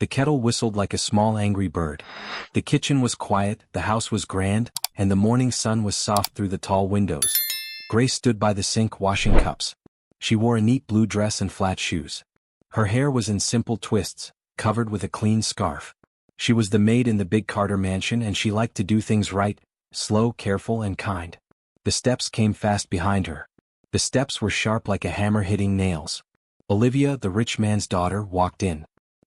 The kettle whistled like a small angry bird. The kitchen was quiet, the house was grand, and the morning sun was soft through the tall windows. Grace stood by the sink washing cups. She wore a neat blue dress and flat shoes. Her hair was in simple twists, covered with a clean scarf. She was the maid in the big Carter mansion, and she liked to do things right, slow, careful, and kind. The steps came fast behind her. The steps were sharp like a hammer hitting nails. Olivia, the rich man's daughter, walked in.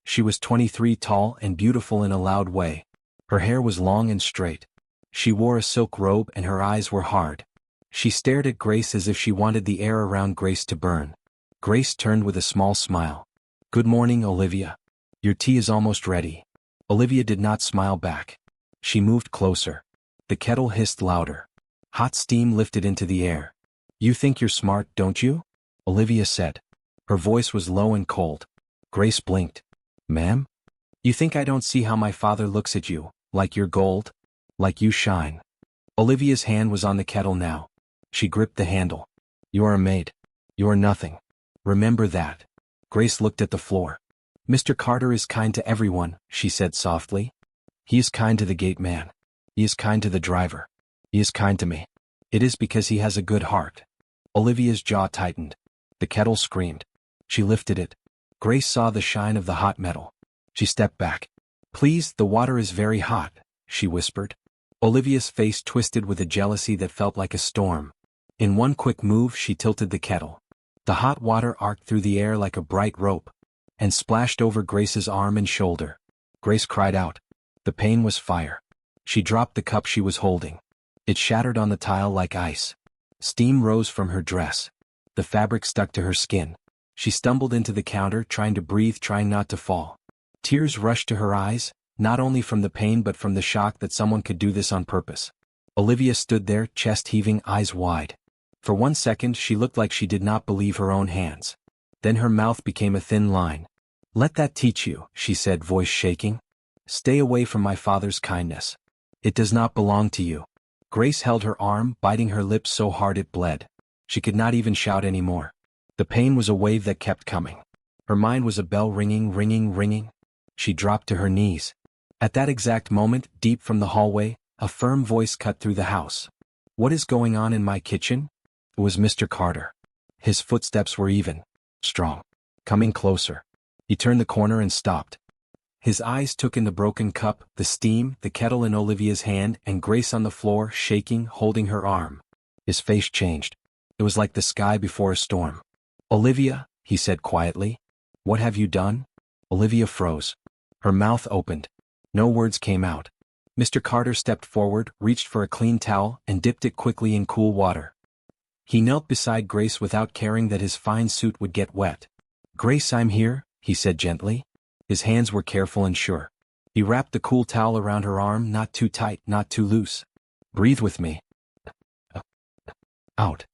She was 23, tall and beautiful in a loud way. Her hair was long and straight. She wore a silk robe and her eyes were hard. She stared at Grace as if she wanted the air around Grace to burn. Grace turned with a small smile. "Good morning, Olivia. Your tea is almost ready." Olivia did not smile back. She moved closer. The kettle hissed louder. Hot steam lifted into the air. "You think you're smart, don't you?" Olivia said. Her voice was low and cold. Grace blinked. "Ma'am? You think I don't see how my father looks at you, like you're gold? Like you shine?" Olivia's hand was on the kettle now. She gripped the handle. "You're a maid. You're nothing. Remember that." Grace looked at the floor. "Mr. Carter is kind to everyone," she said softly. "He is kind to the gate man. He is kind to the driver. He is kind to me. It is because he has a good heart." Olivia's jaw tightened. The kettle screamed. She lifted it. Grace saw the shine of the hot metal. She stepped back. "Please, the water is very hot," she whispered. Olivia's face twisted with a jealousy that felt like a storm. In one quick move she tilted the kettle. The hot water arced through the air like a bright rope, and splashed over Grace's arm and shoulder. Grace cried out. The pain was fire. She dropped the cup she was holding. It shattered on the tile like ice. Steam rose from her dress. The fabric stuck to her skin. She stumbled into the counter, trying to breathe, trying not to fall. Tears rushed to her eyes, not only from the pain but from the shock that someone could do this on purpose. Olivia stood there, chest heaving, eyes wide. For 1 second she looked like she did not believe her own hands. Then her mouth became a thin line. "Let that teach you," she said, voice shaking. "Stay away from my father's kindness. It does not belong to you." Grace held her arm, biting her lips so hard it bled. She could not even shout anymore. The pain was a wave that kept coming. Her mind was a bell ringing, ringing, ringing. She dropped to her knees. At that exact moment, deep from the hallway, a firm voice cut through the house. "What is going on in my kitchen?" It was Mr. Carter. His footsteps were even, strong, coming closer. He turned the corner and stopped. His eyes took in the broken cup, the steam, the kettle in Olivia's hand, and Grace on the floor, shaking, holding her arm. His face changed. It was like the sky before a storm. "Olivia," he said quietly, "what have you done?" Olivia froze. Her mouth opened. No words came out. Mr. Carter stepped forward, reached for a clean towel, and dipped it quickly in cool water. He knelt beside Grace without caring that his fine suit would get wet. "Grace, I'm here," he said gently. His hands were careful and sure. He wrapped the cool towel around her arm, not too tight, not too loose. "Breathe with me. Out."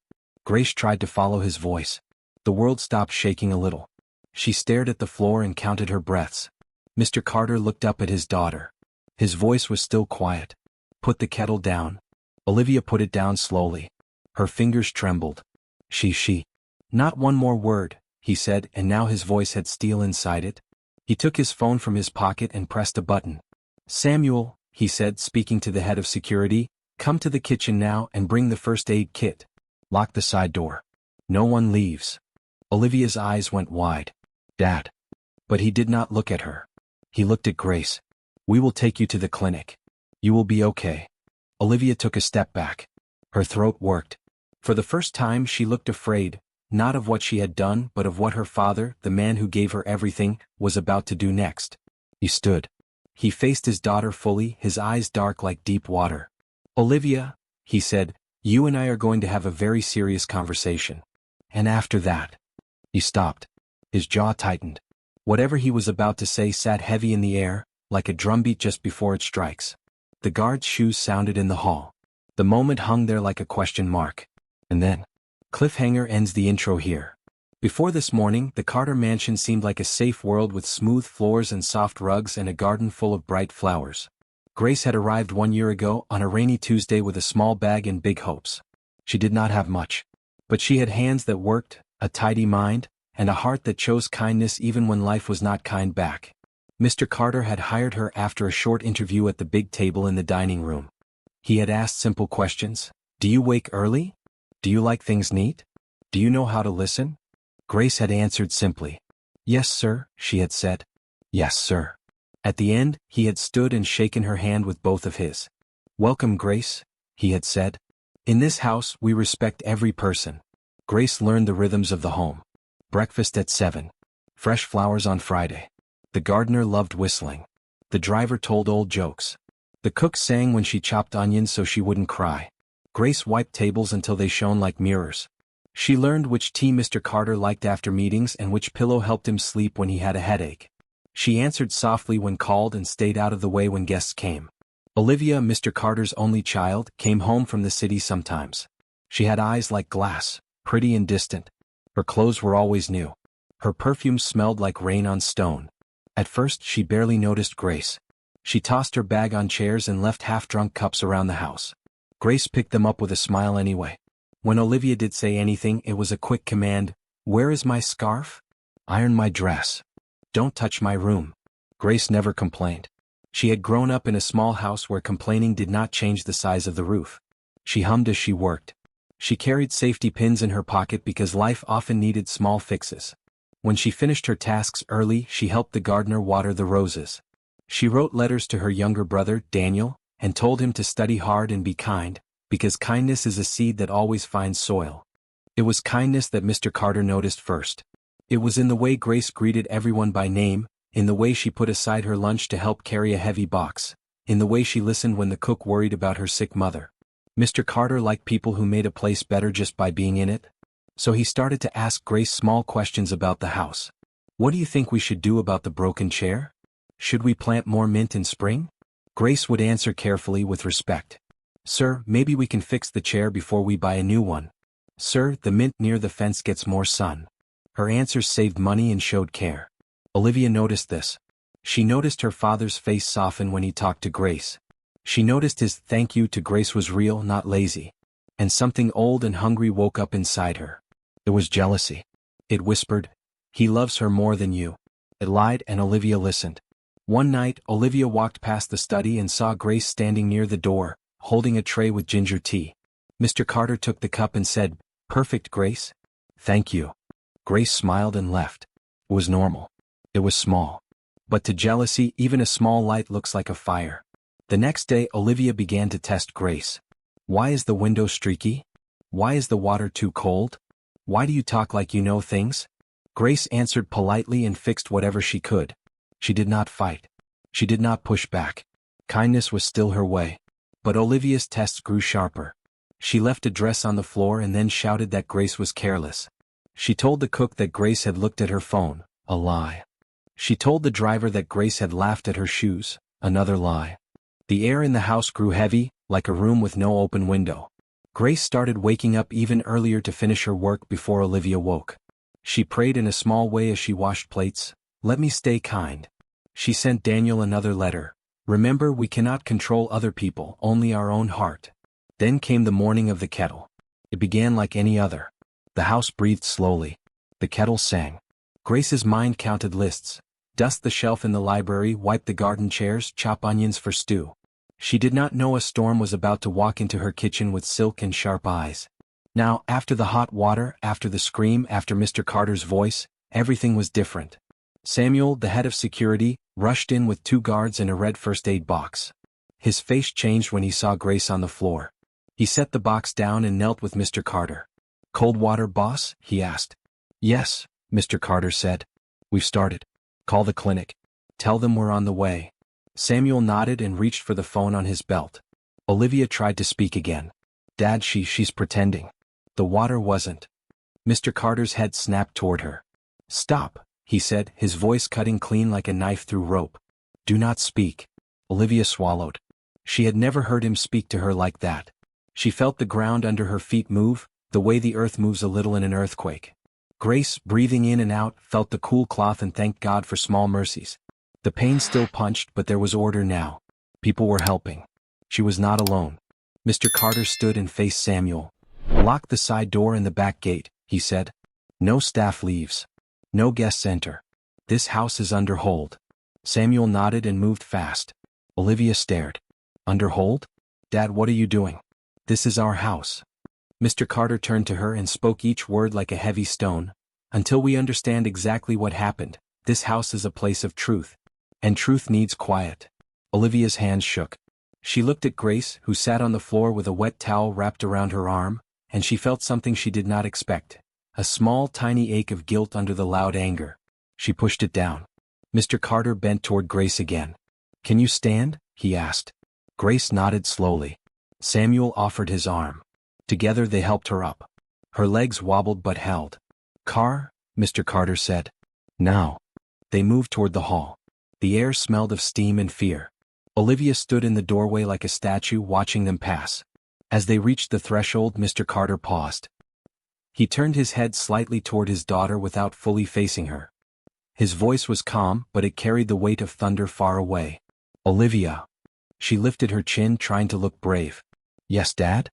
Grace tried to follow his voice. The world stopped shaking a little. She stared at the floor and counted her breaths. Mr. Carter looked up at his daughter. His voice was still quiet. "Put the kettle down." Olivia put it down slowly. Her fingers trembled. She. "Not one more word," he said, and now his voice had steel inside it. He took his phone from his pocket and pressed a button. "Samuel," he said, speaking to the head of security, "come to the kitchen now and bring the first aid kit. Lock the side door. No one leaves." Olivia's eyes went wide. "Dad." But he did not look at her. He looked at Grace. "We will take you to the clinic. You will be okay." Olivia took a step back. Her throat worked. For the first time she looked afraid, not of what she had done but of what her father, the man who gave her everything, was about to do next. He stood. He faced his daughter fully, his eyes dark like deep water. "Olivia," he said, "you and I are going to have a very serious conversation. And after that—" He stopped. His jaw tightened. Whatever he was about to say sat heavy in the air, like a drumbeat just before it strikes. The guard's shoes sounded in the hall. The moment hung there like a question mark. And then, cliffhanger ends the intro here. Before this morning, the Carter mansion seemed like a safe world with smooth floors and soft rugs and a garden full of bright flowers. Grace had arrived 1 year ago on a rainy Tuesday with a small bag and big hopes. She did not have much. But she had hands that worked, a tidy mind, and a heart that chose kindness even when life was not kind back. Mr. Carter had hired her after a short interview at the big table in the dining room. He had asked simple questions. Do you wake early? Do you like things neat? Do you know how to listen? Grace had answered simply. Yes, sir, she had said. Yes, sir. At the end, he had stood and shaken her hand with both of his. Welcome, Grace, he had said. In this house, we respect every person. Grace learned the rhythms of the home. Breakfast at 7. Fresh flowers on Friday. The gardener loved whistling. The driver told old jokes. The cook sang when she chopped onions so she wouldn't cry. Grace wiped tables until they shone like mirrors. She learned which tea Mr. Carter liked after meetings and which pillow helped him sleep when he had a headache. She answered softly when called and stayed out of the way when guests came. Olivia, Mr. Carter's only child, came home from the city sometimes. She had eyes like glass, pretty and distant. Her clothes were always new. Her perfume smelled like rain on stone. At first she barely noticed Grace. She tossed her bag on chairs and left half-drunk cups around the house. Grace picked them up with a smile anyway. When Olivia did say anything, it was a quick command. Where is my scarf? Iron my dress. Don't touch my room. Grace never complained. She had grown up in a small house where complaining did not change the size of the roof. She hummed as she worked. She carried safety pins in her pocket because life often needed small fixes. When she finished her tasks early, she helped the gardener water the roses. She wrote letters to her younger brother, Daniel, and told him to study hard and be kind, because kindness is a seed that always finds soil. It was kindness that Mr. Carter noticed first. It was in the way Grace greeted everyone by name, in the way she put aside her lunch to help carry a heavy box, in the way she listened when the cook worried about her sick mother. Mr. Carter liked people who made a place better just by being in it. So he started to ask Grace small questions about the house. What do you think we should do about the broken chair? Should we plant more mint in spring? Grace would answer carefully with respect. Sir, maybe we can fix the chair before we buy a new one. Sir, the mint near the fence gets more sun. Her answers saved money and showed care. Olivia noticed this. She noticed her father's face soften when he talked to Grace. She noticed his thank you to Grace was real, not lazy. And something old and hungry woke up inside her. It was jealousy. It whispered, he loves her more than you. It lied, and Olivia listened. One night, Olivia walked past the study and saw Grace standing near the door, holding a tray with ginger tea. Mr. Carter took the cup and said, Perfect, Grace? Thank you. Grace smiled and left. It was normal. It was small. But to jealousy, even a small light looks like a fire. The next day, Olivia began to test Grace. Why is the window streaky? Why is the water too cold? Why do you talk like you know things? Grace answered politely and fixed whatever she could. She did not fight. She did not push back. Kindness was still her way. But Olivia's tests grew sharper. She left a dress on the floor and then shouted that Grace was careless. She told the cook that Grace had looked at her phone, a lie. She told the driver that Grace had laughed at her shoes, another lie. The air in the house grew heavy, like a room with no open window. Grace started waking up even earlier to finish her work before Olivia woke. She prayed in a small way as she washed plates, let me stay kind. She sent Daniel another letter. Remember, we cannot control other people, only our own heart. Then came the morning of the kettle. It began like any other. The house breathed slowly. The kettle sang. Grace's mind counted lists. Dust the shelf in the library, wipe the garden chairs, chop onions for stew. She did not know a storm was about to walk into her kitchen with silk and sharp eyes. Now, after the hot water, after the scream, after Mr. Carter's voice, everything was different. Samuel, the head of security, rushed in with 2 guards and a red first aid box. His face changed when he saw Grace on the floor. He set the box down and knelt with Mr. Carter. Cold water, boss? He asked. Yes, Mr. Carter said. We've started. Call the clinic. Tell them we're on the way. Samuel nodded and reached for the phone on his belt. Olivia tried to speak again. Dad, she's pretending. The water wasn't. Mr. Carter's head snapped toward her. Stop, he said, his voice cutting clean like a knife through rope. Do not speak. Olivia swallowed. She had never heard him speak to her like that. She felt the ground under her feet move, the way the earth moves a little in an earthquake. Grace, breathing in and out, felt the cool cloth and thanked God for small mercies. The pain still punched, but there was order now. People were helping. She was not alone. Mr. Carter stood and faced Samuel. Lock the side door and the back gate, he said. No staff leaves. No guests enter. This house is under hold. Samuel nodded and moved fast. Olivia stared. Under hold? Dad, what are you doing? This is our house. Mr. Carter turned to her and spoke each word like a heavy stone. Until we understand exactly what happened, this house is a place of truth. And truth needs quiet. Olivia's hands shook. She looked at Grace, who sat on the floor with a wet towel wrapped around her arm, and she felt something she did not expect. A small, tiny ache of guilt under the loud anger. She pushed it down. Mr. Carter bent toward Grace again. Can you stand? He asked. Grace nodded slowly. Samuel offered his arm. Together they helped her up. Her legs wobbled but held. Car, Mr. Carter said. Now. They moved toward the hall. The air smelled of steam and fear. Olivia stood in the doorway like a statue watching them pass. As they reached the threshold, Mr. Carter paused. He turned his head slightly toward his daughter without fully facing her. His voice was calm, but it carried the weight of thunder far away. Olivia. She lifted her chin, trying to look brave. Yes, Dad?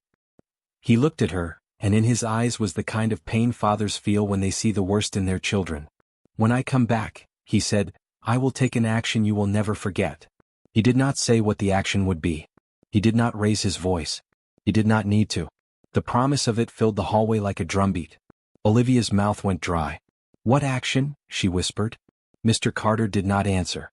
He looked at her, and in his eyes was the kind of pain fathers feel when they see the worst in their children. When I come back, he said, I will take an action you will never forget. He did not say what the action would be. He did not raise his voice. He did not need to. The promise of it filled the hallway like a drumbeat. Olivia's mouth went dry. What action? She whispered. Mr. Carter did not answer.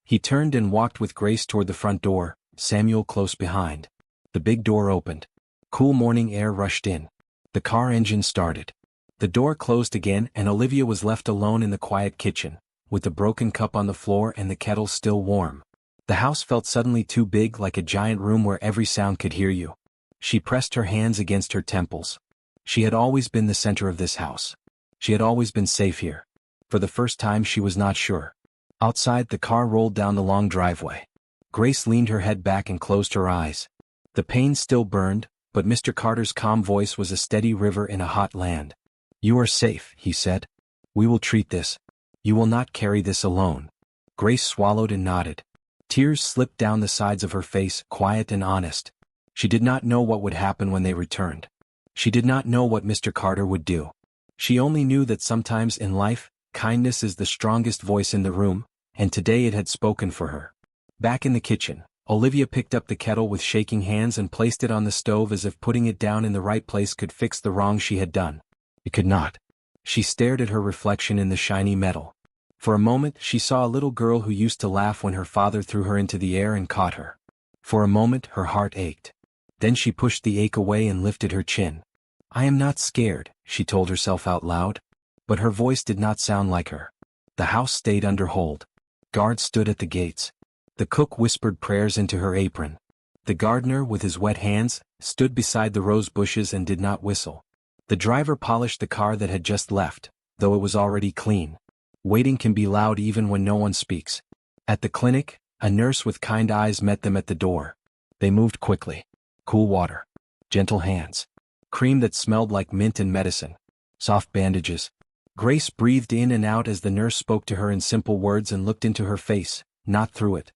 He turned and walked with Grace toward the front door, Samuel close behind. The big door opened. Cool morning air rushed in. The car engine started. The door closed again and Olivia was left alone in the quiet kitchen, with the broken cup on the floor and the kettle still warm. The house felt suddenly too big, like a giant room where every sound could hear you. She pressed her hands against her temples. She had always been the center of this house. She had always been safe here. For the first time she was not sure. Outside, the car rolled down the long driveway. Grace leaned her head back and closed her eyes. The pain still burned, but Mr. Carter's calm voice was a steady river in a hot land. You are safe, he said. We will treat this. You will not carry this alone. Grace swallowed and nodded. Tears slipped down the sides of her face, quiet and honest. She did not know what would happen when they returned. She did not know what Mr. Carter would do. She only knew that sometimes in life, kindness is the strongest voice in the room, and today it had spoken for her. Back in the kitchen, Olivia picked up the kettle with shaking hands and placed it on the stove as if putting it down in the right place could fix the wrong she had done. It could not. She stared at her reflection in the shiny metal. For a moment she saw a little girl who used to laugh when her father threw her into the air and caught her. For a moment her heart ached. Then she pushed the ache away and lifted her chin. I am not scared, she told herself out loud. But her voice did not sound like her. The house stayed under hold. Guards stood at the gates. The cook whispered prayers into her apron. The gardener, with his wet hands, stood beside the rose bushes and did not whistle. The driver polished the car that had just left, though it was already clean. Waiting can be loud even when no one speaks. At the clinic, a nurse with kind eyes met them at the door. They moved quickly. Cool water. Gentle hands. Cream that smelled like mint and medicine. Soft bandages. Grace breathed in and out as the nurse spoke to her in simple words and looked into her face, not through it.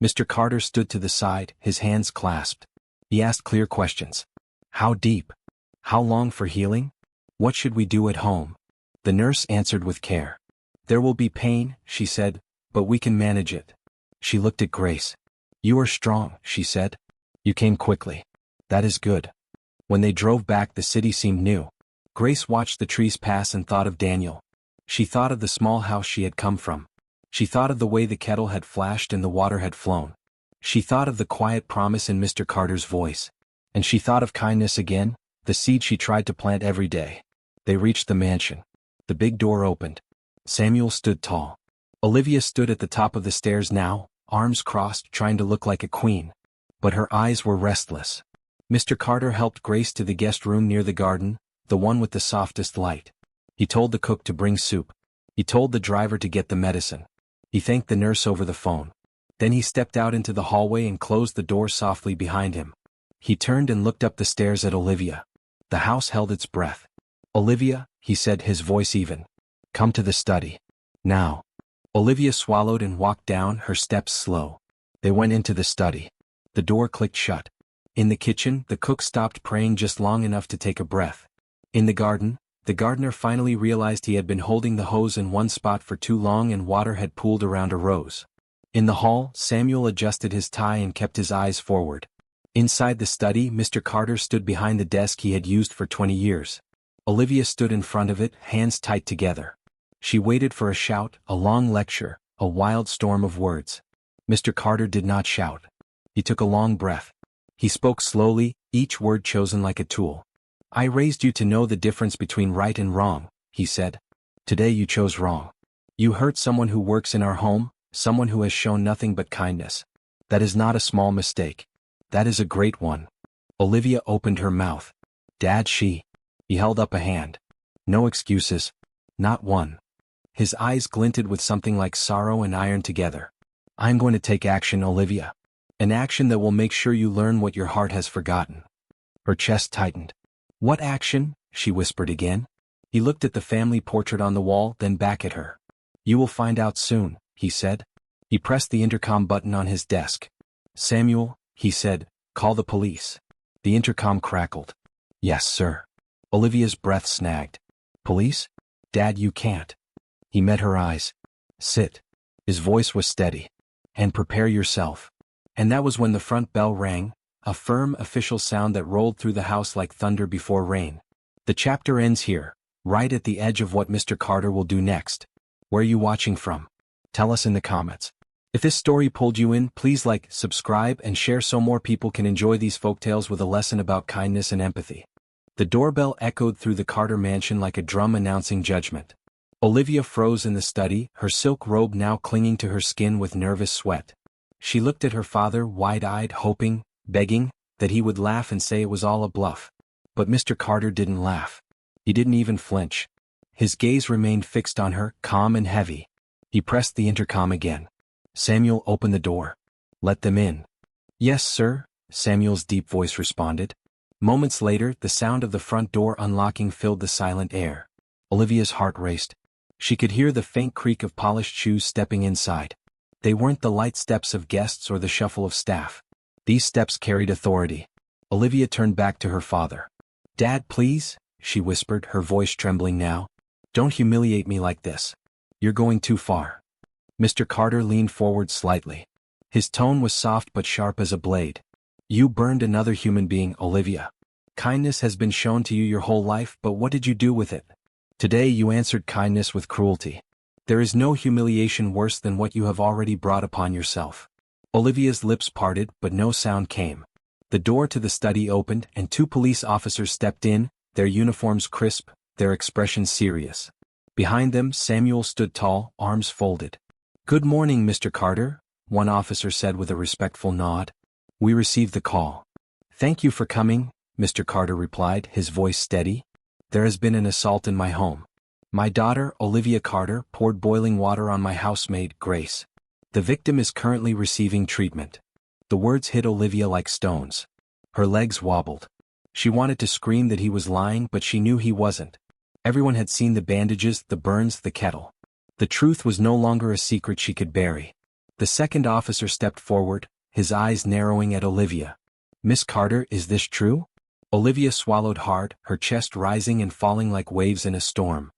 Mr. Carter stood to the side, his hands clasped. He asked clear questions. How deep? How long for healing? What should we do at home? The nurse answered with care. There will be pain, she said, but we can manage it. She looked at Grace. You are strong, she said. You came quickly. That is good. When they drove back, the city seemed new. Grace watched the trees pass and thought of Daniel. She thought of the small house she had come from. She thought of the way the kettle had flashed and the water had flown. She thought of the quiet promise in Mr. Carter's voice. And she thought of kindness again, the seed she tried to plant every day. They reached the mansion. The big door opened. Samuel stood tall. Olivia stood at the top of the stairs now, arms crossed, trying to look like a queen. But her eyes were restless. Mr. Carter helped Grace to the guest room near the garden, the one with the softest light. He told the cook to bring soup. He told the driver to get the medicine. He thanked the nurse over the phone. Then he stepped out into the hallway and closed the door softly behind him. He turned and looked up the stairs at Olivia. The house held its breath. Olivia, he said, his voice even. Come to the study. Now. Olivia swallowed and walked down, her steps slow. They went into the study. The door clicked shut. In the kitchen, the cook stopped praying just long enough to take a breath. In the garden, the gardener finally realized he had been holding the hose in one spot for too long and water had pooled around a rose. In the hall, Samuel adjusted his tie and kept his eyes forward. Inside the study, Mr. Carter stood behind the desk he had used for 20 years. Olivia stood in front of it, hands tight together. She waited for a shout, a long lecture, a wild storm of words. Mr. Carter did not shout. He took a long breath. He spoke slowly, each word chosen like a tool. "I raised you to know the difference between right and wrong," he said. "Today you chose wrong. You hurt someone who works in our home, someone who has shown nothing but kindness. That is not a small mistake. That is a great one." Olivia opened her mouth. "Dad, He held up a hand. "No excuses. Not one." His eyes glinted with something like sorrow and iron together. "I'm going to take action, Olivia. An action that will make sure you learn what your heart has forgotten." Her chest tightened. "What action?" she whispered again. He looked at the family portrait on the wall, then back at her. "You will find out soon," he said. He pressed the intercom button on his desk. "Samuel," he said, "call the police." The intercom crackled. "Yes, sir." Olivia's breath snagged. "Police? Dad, you can't." He met her eyes. "Sit." His voice was steady. "And prepare yourself." And that was when the front bell rang, a firm, official sound that rolled through the house like thunder before rain. The chapter ends here, right at the edge of what Mr. Carter will do next. Where are you watching from? Tell us in the comments. If this story pulled you in, please like, subscribe, and share so more people can enjoy these folktales with a lesson about kindness and empathy. The doorbell echoed through the Carter mansion like a drum announcing judgment. Olivia froze in the study, her silk robe now clinging to her skin with nervous sweat. She looked at her father, wide-eyed, hoping, begging, that he would laugh and say it was all a bluff. But Mr. Carter didn't laugh. He didn't even flinch. His gaze remained fixed on her, calm and heavy. He pressed the intercom again. "Samuel, open the door. Let them in." "Yes, sir," Samuel's deep voice responded. Moments later, the sound of the front door unlocking filled the silent air. Olivia's heart raced. She could hear the faint creak of polished shoes stepping inside. They weren't the light steps of guests or the shuffle of staff. These steps carried authority. Olivia turned back to her father. "Dad, please," she whispered, her voice trembling now. "Don't humiliate me like this. You're going too far." Mr. Carter leaned forward slightly. His tone was soft but sharp as a blade. "You burned another human being, Olivia. Kindness has been shown to you your whole life, but what did you do with it? Today you answered kindness with cruelty. There is no humiliation worse than what you have already brought upon yourself." Olivia's lips parted, but no sound came. The door to the study opened, and two police officers stepped in, their uniforms crisp, their expressions serious. Behind them, Samuel stood tall, arms folded. "Good morning, Mr. Carter," one officer said with a respectful nod. "We received the call." "Thank you for coming," Mr. Carter replied, his voice steady. "There has been an assault in my home. My daughter, Olivia Carter, poured boiling water on my housemaid, Grace. The victim is currently receiving treatment." The words hit Olivia like stones. Her legs wobbled. She wanted to scream that he was lying, but she knew he wasn't. Everyone had seen the bandages, the burns, the kettle. The truth was no longer a secret she could bury. The second officer stepped forward, his eyes narrowing at Olivia. "Miss Carter, is this true?" Olivia swallowed hard, her chest rising and falling like waves in a storm.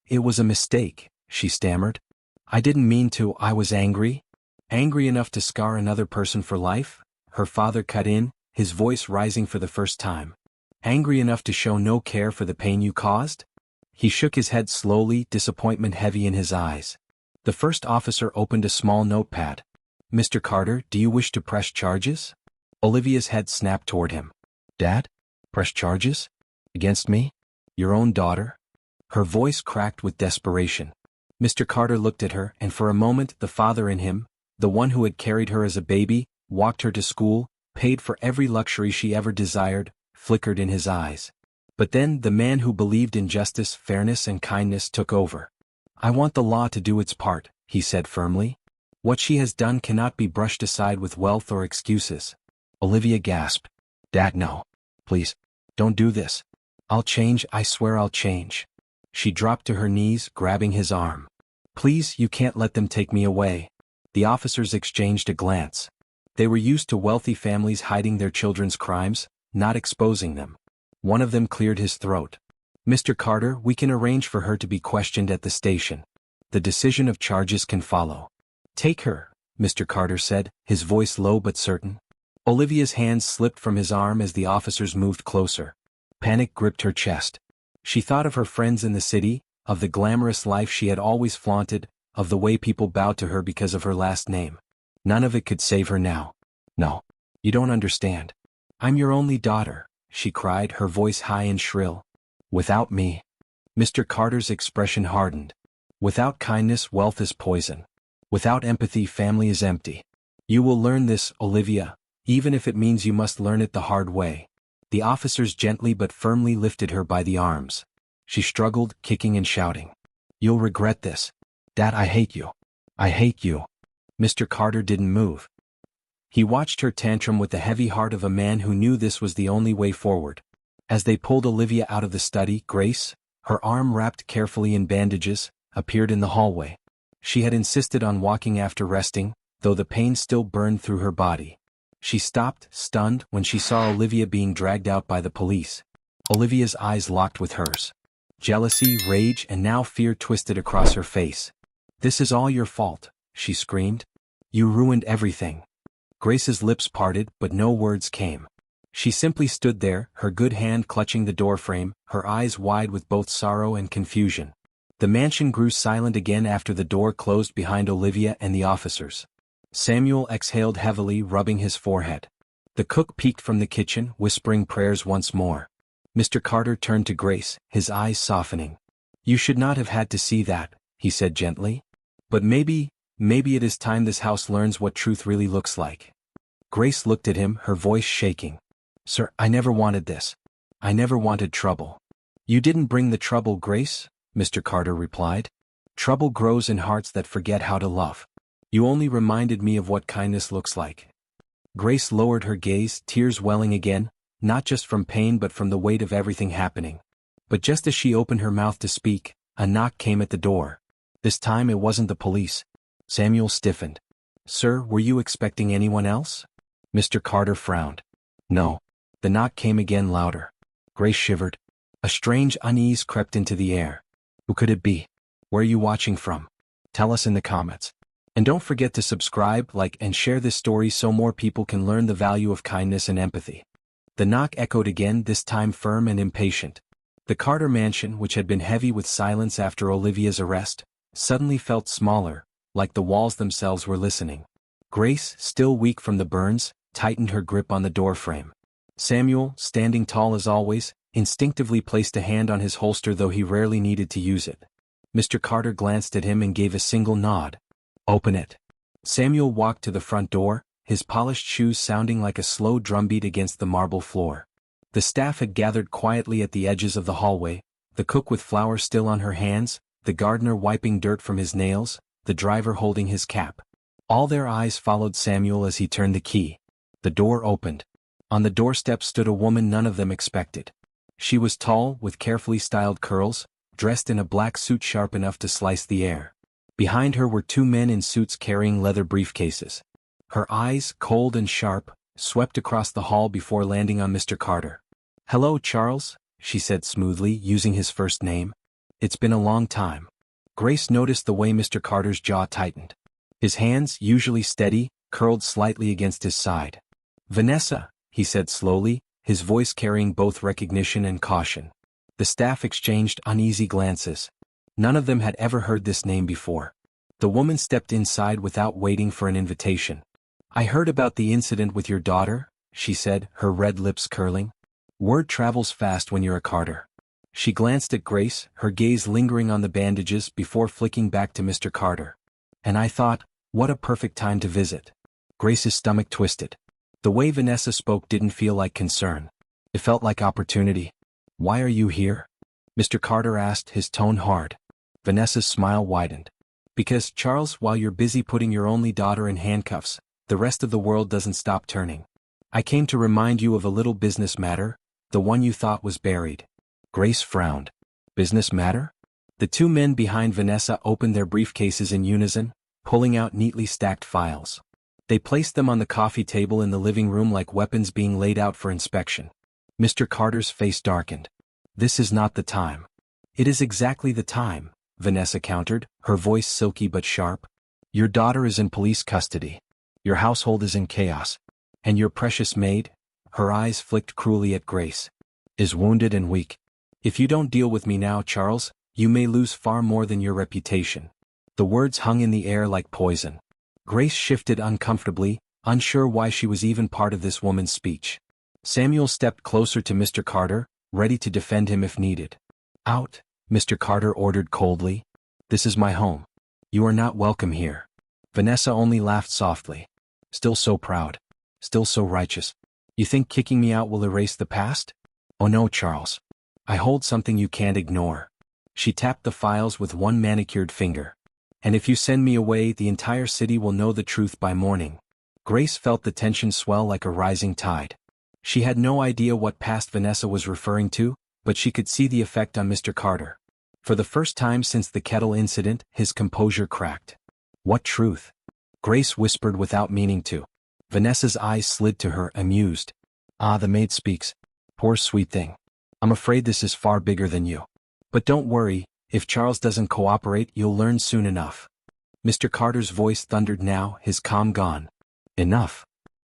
It was a mistake," she stammered. "I didn't mean to. I was angry." "Angry enough to scar another person for life?" her father cut in, his voice rising for the first time. "Angry enough to show no care for the pain you caused?" He shook his head slowly, disappointment heavy in his eyes. The first officer opened a small notepad. "Mr. Carter, do you wish to press charges?" Olivia's head snapped toward him. "Dad? Press charges? Against me? Your own daughter?" Her voice cracked with desperation. Mr. Carter looked at her, and for a moment the father in him, the one who had carried her as a baby, walked her to school, paid for every luxury she ever desired, flickered in his eyes. But then the man who believed in justice, fairness, and kindness took over. "I want the law to do its part," he said firmly. "What she has done cannot be brushed aside with wealth or excuses." Olivia gasped. "Dad, no. Please, don't do this. I'll change, I swear I'll change." She dropped to her knees, grabbing his arm. "Please, you can't let them take me away." The officers exchanged a glance. They were used to wealthy families hiding their children's crimes, not exposing them. One of them cleared his throat. "Mr. Carter, we can arrange for her to be questioned at the station. The decision of charges can follow." "Take her," Mr. Carter said, his voice low but certain. Olivia's hands slipped from his arm as the officers moved closer. Panic gripped her chest. She thought of her friends in the city, of the glamorous life she had always flaunted, of the way people bowed to her because of her last name. None of it could save her now. No. You don't understand. I'm your only daughter, she cried, her voice high and shrill. Without me. Mr. Carter's expression hardened. Without kindness, wealth is poison. Without empathy, family is empty. You will learn this, Olivia, even if it means you must learn it the hard way. The officers gently but firmly lifted her by the arms. She struggled, kicking and shouting. You'll regret this. Dad, I hate you. I hate you. Mr. Carter didn't move. He watched her tantrum with the heavy heart of a man who knew this was the only way forward. As they pulled Olivia out of the study, Grace, her arm wrapped carefully in bandages, appeared in the hallway. She had insisted on walking after resting, though the pain still burned through her body. She stopped, stunned, when she saw Olivia being dragged out by the police. Olivia's eyes locked with hers. Jealousy, rage, and now fear twisted across her face. This is all your fault, she screamed. You ruined everything. Grace's lips parted, but no words came. She simply stood there, her good hand clutching the doorframe, her eyes wide with both sorrow and confusion. The mansion grew silent again after the door closed behind Olivia and the officers. Samuel exhaled heavily, rubbing his forehead. The cook peeked from the kitchen, whispering prayers once more. Mr. Carter turned to Grace, his eyes softening. You should not have had to see that, he said gently. But maybe it is time this house learns what truth really looks like. Grace looked at him, her voice shaking. Sir, I never wanted this. I never wanted trouble. You didn't bring the trouble, Grace, Mr. Carter replied. Trouble grows in hearts that forget how to love. You only reminded me of what kindness looks like. Grace lowered her gaze, tears welling again, not just from pain but from the weight of everything happening. But just as she opened her mouth to speak, a knock came at the door. This time it wasn't the police. Samuel stiffened. Sir, were you expecting anyone else? Mr. Carter frowned. No. The knock came again, louder. Grace shivered. A strange unease crept into the air. Who could it be? Where are you watching from? Tell us in the comments. And don't forget to subscribe, like, and share this story so more people can learn the value of kindness and empathy. The knock echoed again, this time firm and impatient. The Carter mansion, which had been heavy with silence after Olivia's arrest, suddenly felt smaller, like the walls themselves were listening. Grace, still weak from the burns, tightened her grip on the doorframe. Samuel, standing tall as always, instinctively placed a hand on his holster, though he rarely needed to use it. Mr. Carter glanced at him and gave a single nod. Open it. Samuel walked to the front door, his polished shoes sounding like a slow drumbeat against the marble floor. The staff had gathered quietly at the edges of the hallway, the cook with flour still on her hands, the gardener wiping dirt from his nails, the driver holding his cap. All their eyes followed Samuel as he turned the key. The door opened. On the doorstep stood a woman none of them expected. She was tall, with carefully styled curls, dressed in a black suit sharp enough to slice the air. Behind her were two men in suits carrying leather briefcases. Her eyes, cold and sharp, swept across the hall before landing on Mr. Carter. Hello, Charles, she said smoothly, using his first name. It's been a long time. Grace noticed the way Mr. Carter's jaw tightened. His hands, usually steady, curled slightly against his side. Vanessa, he said slowly, his voice carrying both recognition and caution. The staff exchanged uneasy glances. None of them had ever heard this name before. The woman stepped inside without waiting for an invitation. I heard about the incident with your daughter, she said, her red lips curling. Word travels fast when you're a Carter. She glanced at Grace, her gaze lingering on the bandages before flicking back to Mr. Carter. And I thought, what a perfect time to visit. Grace's stomach twisted. The way Vanessa spoke didn't feel like concern. It felt like opportunity. Why are you here? Mr. Carter asked, his tone hard. Vanessa's smile widened. Because, Charles, while you're busy putting your only daughter in handcuffs, the rest of the world doesn't stop turning. I came to remind you of a little business matter, the one you thought was buried. Grace frowned. Business matter? The two men behind Vanessa opened their briefcases in unison, pulling out neatly stacked files. They placed them on the coffee table in the living room like weapons being laid out for inspection. Mr. Carter's face darkened. This is not the time. It is exactly the time, Vanessa countered, her voice silky but sharp. Your daughter is in police custody. Your household is in chaos. And your precious maid," her eyes flicked cruelly at Grace, "is wounded and weak. If you don't deal with me now, Charles, you may lose far more than your reputation." The words hung in the air like poison. Grace shifted uncomfortably, unsure why she was even part of this woman's speech. Samuel stepped closer to Mr. Carter, ready to defend him if needed. "Out," Mr. Carter ordered coldly. "This is my home. You are not welcome here." Vanessa only laughed softly. "Still so proud. Still so righteous. You think kicking me out will erase the past? Oh no, Charles. I hold something you can't ignore." She tapped the files with one manicured finger. "And if you send me away, the entire city will know the truth by morning." Grace felt the tension swell like a rising tide. She had no idea what past Vanessa was referring to, but she could see the effect on Mr. Carter. For the first time since the kettle incident, his composure cracked. "What truth?" Grace whispered without meaning to. Vanessa's eyes slid to her, amused. "Ah, the maid speaks. Poor sweet thing. I'm afraid this is far bigger than you. But don't worry, if Charles doesn't cooperate, you'll learn soon enough." Mr. Carter's voice thundered now, his calm gone. "Enough."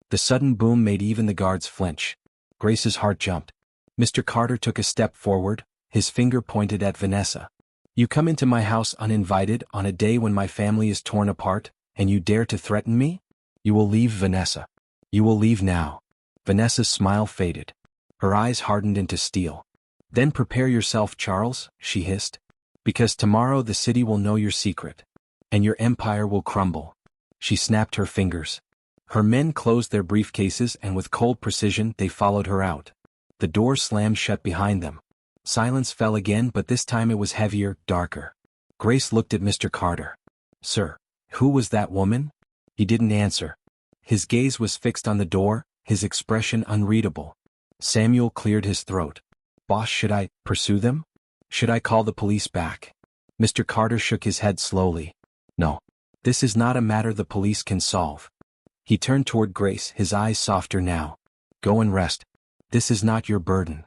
The sudden boom made even the guards flinch. Grace's heart jumped. Mr. Carter took a step forward, his finger pointed at Vanessa. "You come into my house uninvited on a day when my family is torn apart, and you dare to threaten me? You will leave, Vanessa. You will leave now." Vanessa's smile faded. Her eyes hardened into steel. "Then prepare yourself, Charles," she hissed. "Because tomorrow the city will know your secret. And your empire will crumble." She snapped her fingers. Her men closed their briefcases and with cold precision they followed her out. The door slammed shut behind them. Silence fell again, but this time it was heavier, darker. Grace looked at Mr. Carter. "Sir, who was that woman?" He didn't answer. His gaze was fixed on the door, his expression unreadable. Samuel cleared his throat. "Boss, should I pursue them? Should I call the police back?" Mr. Carter shook his head slowly. "No. This is not a matter the police can solve." He turned toward Grace, his eyes softer now. "Go and rest. This is not your burden."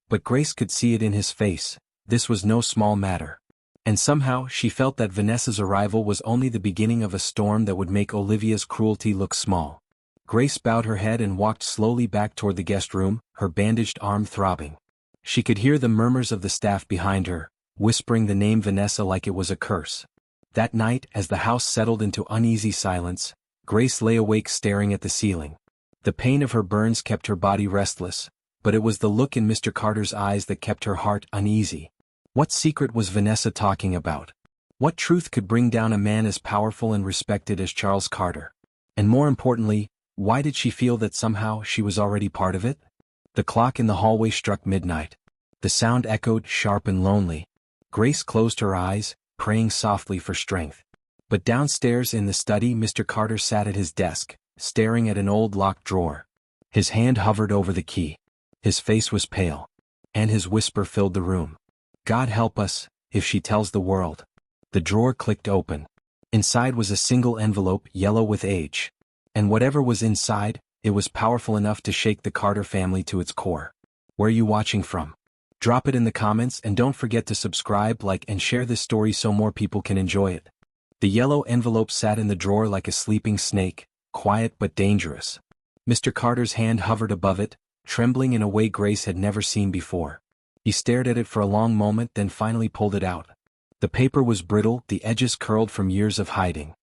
But Grace could see it in his face. This was no small matter. And somehow she felt that Vanessa's arrival was only the beginning of a storm that would make Olivia's cruelty look small. Grace bowed her head and walked slowly back toward the guest room, her bandaged arm throbbing. She could hear the murmurs of the staff behind her, whispering the name Vanessa like it was a curse. That night, as the house settled into uneasy silence, Grace lay awake staring at the ceiling. The pain of her burns kept her body restless, but it was the look in Mr. Carter's eyes that kept her heart uneasy. What secret was Vanessa talking about? What truth could bring down a man as powerful and respected as Charles Carter? And more importantly, why did she feel that somehow she was already part of it? The clock in the hallway struck midnight. The sound echoed, sharp and lonely. Grace closed her eyes, praying softly for strength. But downstairs in the study, Mr. Carter sat at his desk, staring at an old locked drawer. His hand hovered over the key. His face was pale. And his whisper filled the room. "God help us, if she tells the world." The drawer clicked open. Inside was a single envelope, yellow with age. And whatever was inside, it was powerful enough to shake the Carter family to its core. Where are you watching from? Drop it in the comments and don't forget to subscribe, like, and share this story so more people can enjoy it. The yellow envelope sat in the drawer like a sleeping snake, quiet but dangerous. Mr. Carter's hand hovered above it, trembling in a way Grace had never seen before. He stared at it for a long moment, then finally pulled it out. The paper was brittle, the edges curled from years of hiding.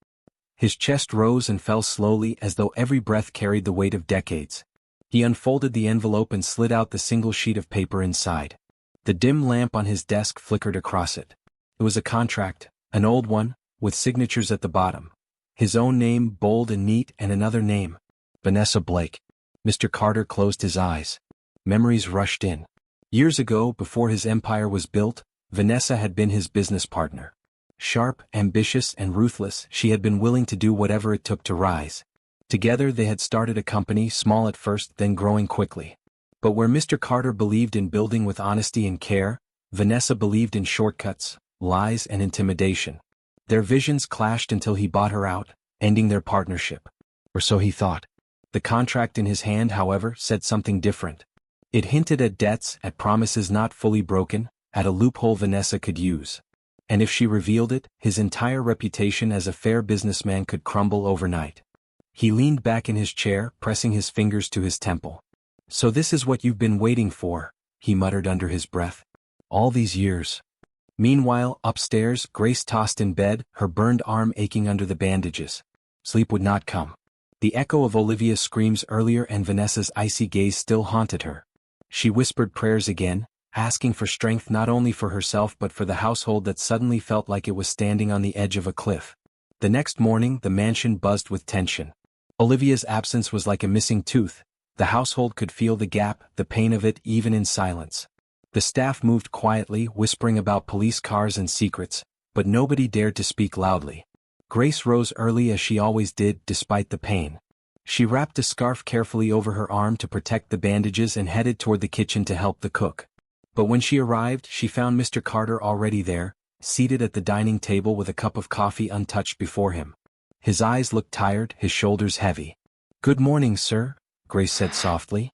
His chest rose and fell slowly as though every breath carried the weight of decades. He unfolded the envelope and slid out the single sheet of paper inside. The dim lamp on his desk flickered across it. It was a contract, an old one, with signatures at the bottom. His own name, bold and neat, and another name. Vanessa Blake. Mr. Carter closed his eyes. Memories rushed in. Years ago, before his empire was built, Vanessa had been his business partner. Sharp, ambitious, and ruthless, she had been willing to do whatever it took to rise. Together they had started a company, small at first, then growing quickly. But where Mr. Carter believed in building with honesty and care, Vanessa believed in shortcuts, lies, and intimidation. Their visions clashed until he bought her out, ending their partnership. Or so he thought. The contract in his hand, however, said something different. It hinted at debts, at promises not fully broken, at a loophole Vanessa could use. And if she revealed it, his entire reputation as a fair businessman could crumble overnight. He leaned back in his chair, pressing his fingers to his temple. "So this is what you've been waiting for," he muttered under his breath. "All these years." Meanwhile, upstairs, Grace tossed in bed, her burned arm aching under the bandages. Sleep would not come. The echo of Olivia's screams earlier and Vanessa's icy gaze still haunted her. She whispered prayers again, asking for strength not only for herself but for the household that suddenly felt like it was standing on the edge of a cliff. The next morning, the mansion buzzed with tension. Olivia's absence was like a missing tooth. The household could feel the gap, the pain of it, even in silence. The staff moved quietly, whispering about police cars and secrets, but nobody dared to speak loudly. Grace rose early as she always did, despite the pain. She wrapped a scarf carefully over her arm to protect the bandages and headed toward the kitchen to help the cook. But when she arrived, she found Mr. Carter already there, seated at the dining table with a cup of coffee untouched before him. His eyes looked tired, his shoulders heavy. "Good morning, sir," Grace said softly.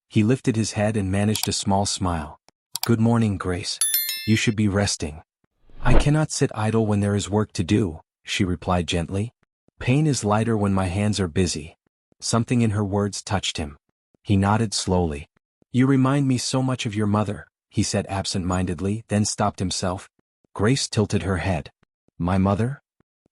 He lifted his head and managed a small smile. "Good morning, Grace. You should be resting." "I cannot sit idle when there is work to do," she replied gently. "Pain is lighter when my hands are busy." Something in her words touched him. He nodded slowly. "You remind me so much of your mother," he said absent-mindedly, then stopped himself. Grace tilted her head. "My mother?"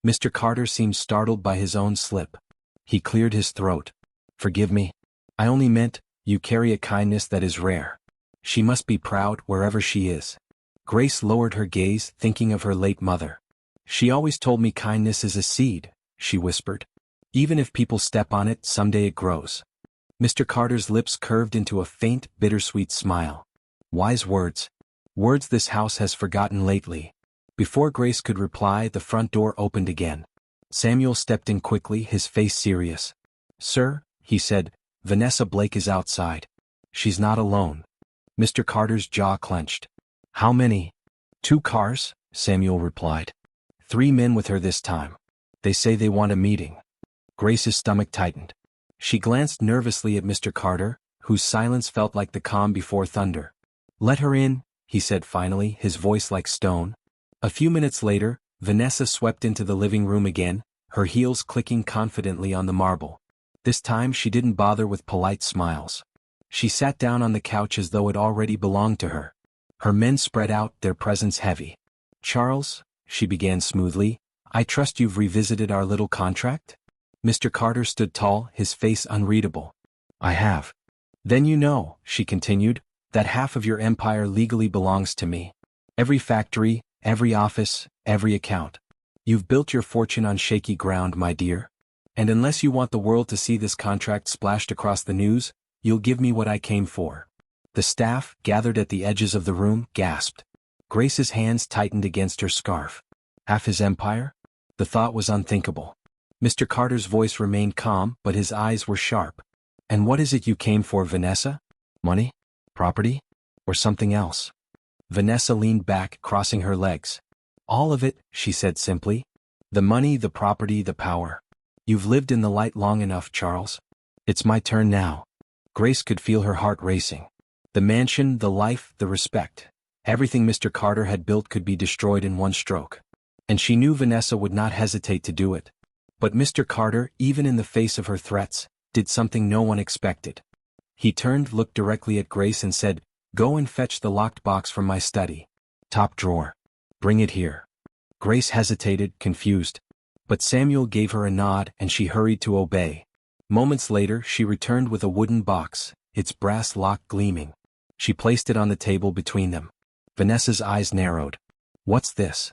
Mr. Carter seemed startled by his own slip. He cleared his throat. "Forgive me. I only meant, you carry a kindness that is rare. She must be proud wherever she is." Grace lowered her gaze, thinking of her late mother. "She always told me kindness is a seed," she whispered. "Even if people step on it, someday it grows." Mr. Carter's lips curved into a faint, bittersweet smile. "Wise words. Words this house has forgotten lately." Before Grace could reply, the front door opened again. Samuel stepped in quickly, his face serious. "Sir," he said, "Vanessa Blake is outside. She's not alone." Mr. Carter's jaw clenched. "How many?" "2 cars," Samuel replied. 3 men with her this time. They say they want a meeting." Grace's stomach tightened. She glanced nervously at Mr. Carter, whose silence felt like the calm before thunder. "Let her in," he said finally, his voice like stone. A few minutes later, Vanessa swept into the living room again, her heels clicking confidently on the marble. This time she didn't bother with polite smiles. She sat down on the couch as though it already belonged to her. Her men spread out, their presence heavy. "Charles," she began smoothly, "I trust you've revisited our little contract?" Mr. Carter stood tall, his face unreadable. "I have." "Then you know," she continued, "that half of your empire legally belongs to me. Every factory, every office, every account. You've built your fortune on shaky ground, my dear. And unless you want the world to see this contract splashed across the news, you'll give me what I came for." The staff, gathered at the edges of the room, gasped. Grace's hands tightened against her scarf. Half his empire? The thought was unthinkable. Mr. Carter's voice remained calm, but his eyes were sharp. "And what is it you came for, Vanessa? Money? Property? Or something else?" Vanessa leaned back, crossing her legs. "All of it," she said simply. "The money, the property, the power. You've lived in the light long enough, Charles. It's my turn now." Grace could feel her heart racing. The mansion, the life, the respect. Everything Mr. Carter had built could be destroyed in one stroke. And she knew Vanessa would not hesitate to do it. But Mr. Carter, even in the face of her threats, did something no one expected. He turned, looked directly at Grace and said, "Go and fetch the locked box from my study. Top drawer. Bring it here." Grace hesitated, confused. But Samuel gave her a nod and she hurried to obey. Moments later, she returned with a wooden box, its brass lock gleaming. She placed it on the table between them. Vanessa's eyes narrowed. "What's this?"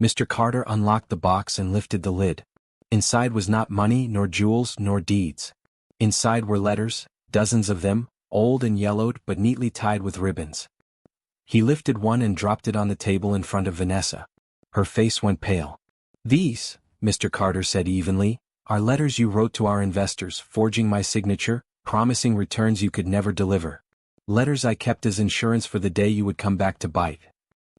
Mr. Carter unlocked the box and lifted the lid. Inside was not money, nor jewels, nor deeds. Inside were letters, dozens of them, old and yellowed but neatly tied with ribbons. He lifted one and dropped it on the table in front of Vanessa. Her face went pale. "These," Mr. Carter said evenly, "are letters you wrote to our investors, forging my signature, promising returns you could never deliver. Letters I kept as insurance for the day you would come back to bite."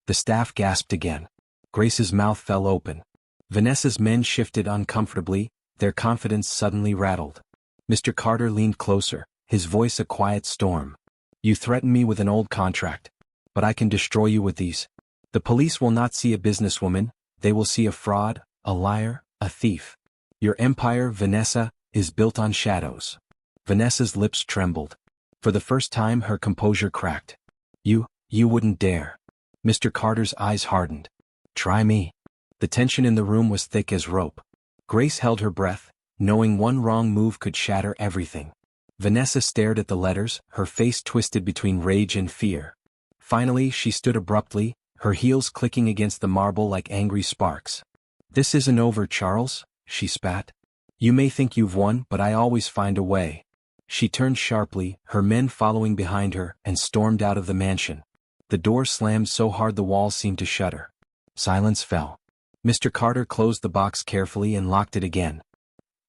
The staff gasped again. Grace's mouth fell open. Vanessa's men shifted uncomfortably, their confidence suddenly rattled. Mr. Carter leaned closer, his voice a quiet storm. "You threaten me with an old contract. But I can destroy you with these. The police will not see a businesswoman, they will see a fraud, a liar, a thief. Your empire, Vanessa, is built on shadows. Vanessa's lips trembled. For the first time her composure cracked. You wouldn't dare. Mr. Carter's eyes hardened. Try me. The tension in the room was thick as rope. Grace held her breath, knowing one wrong move could shatter everything. Vanessa stared at the letters, her face twisted between rage and fear. Finally she stood abruptly, her heels clicking against the marble like angry sparks. This isn't over, Charles, she spat. You may think you've won, but I always find a way. She turned sharply, her men following behind her, and stormed out of the mansion. The door slammed so hard the walls seemed to shudder. Silence fell. Mr. Carter closed the box carefully and locked it again.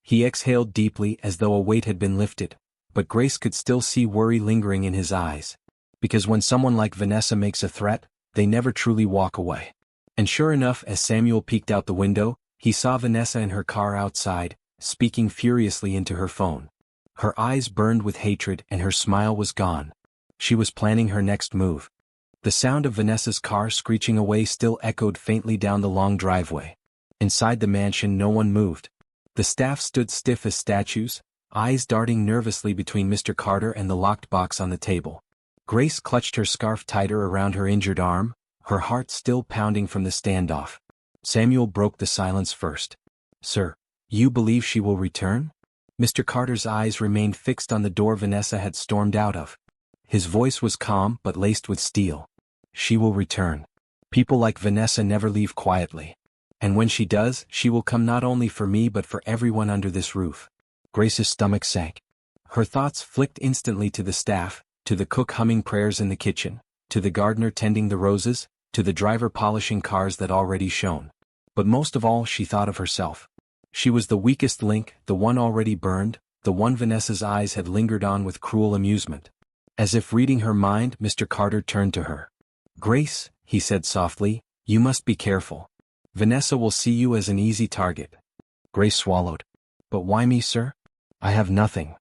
He exhaled deeply as though a weight had been lifted, but Grace could still see worry lingering in his eyes. Because when someone like Vanessa makes a threat, they never truly walk away. And sure enough, as Samuel peeked out the window, he saw Vanessa in her car outside, speaking furiously into her phone. Her eyes burned with hatred and her smile was gone. She was planning her next move. The sound of Vanessa's car screeching away still echoed faintly down the long driveway. Inside the mansion no one moved. The staff stood stiff as statues, eyes darting nervously between Mr. Carter and the locked box on the table. Grace clutched her scarf tighter around her injured arm, her heart still pounding from the standoff. Samuel broke the silence first. Sir, you believe she will return? Mr. Carter's eyes remained fixed on the door Vanessa had stormed out of. His voice was calm but laced with steel. She will return. People like Vanessa never leave quietly. And when she does, she will come not only for me but for everyone under this roof. Grace's stomach sank. Her thoughts flicked instantly to the staff, to the cook humming prayers in the kitchen, to the gardener tending the roses, to the driver polishing cars that already shone. But most of all she thought of herself. She was the weakest link, the one already burned, the one Vanessa's eyes had lingered on with cruel amusement. As if reading her mind, Mr. Carter turned to her. Grace, he said softly, you must be careful. Vanessa will see you as an easy target. Grace swallowed. But why me, sir? I have nothing.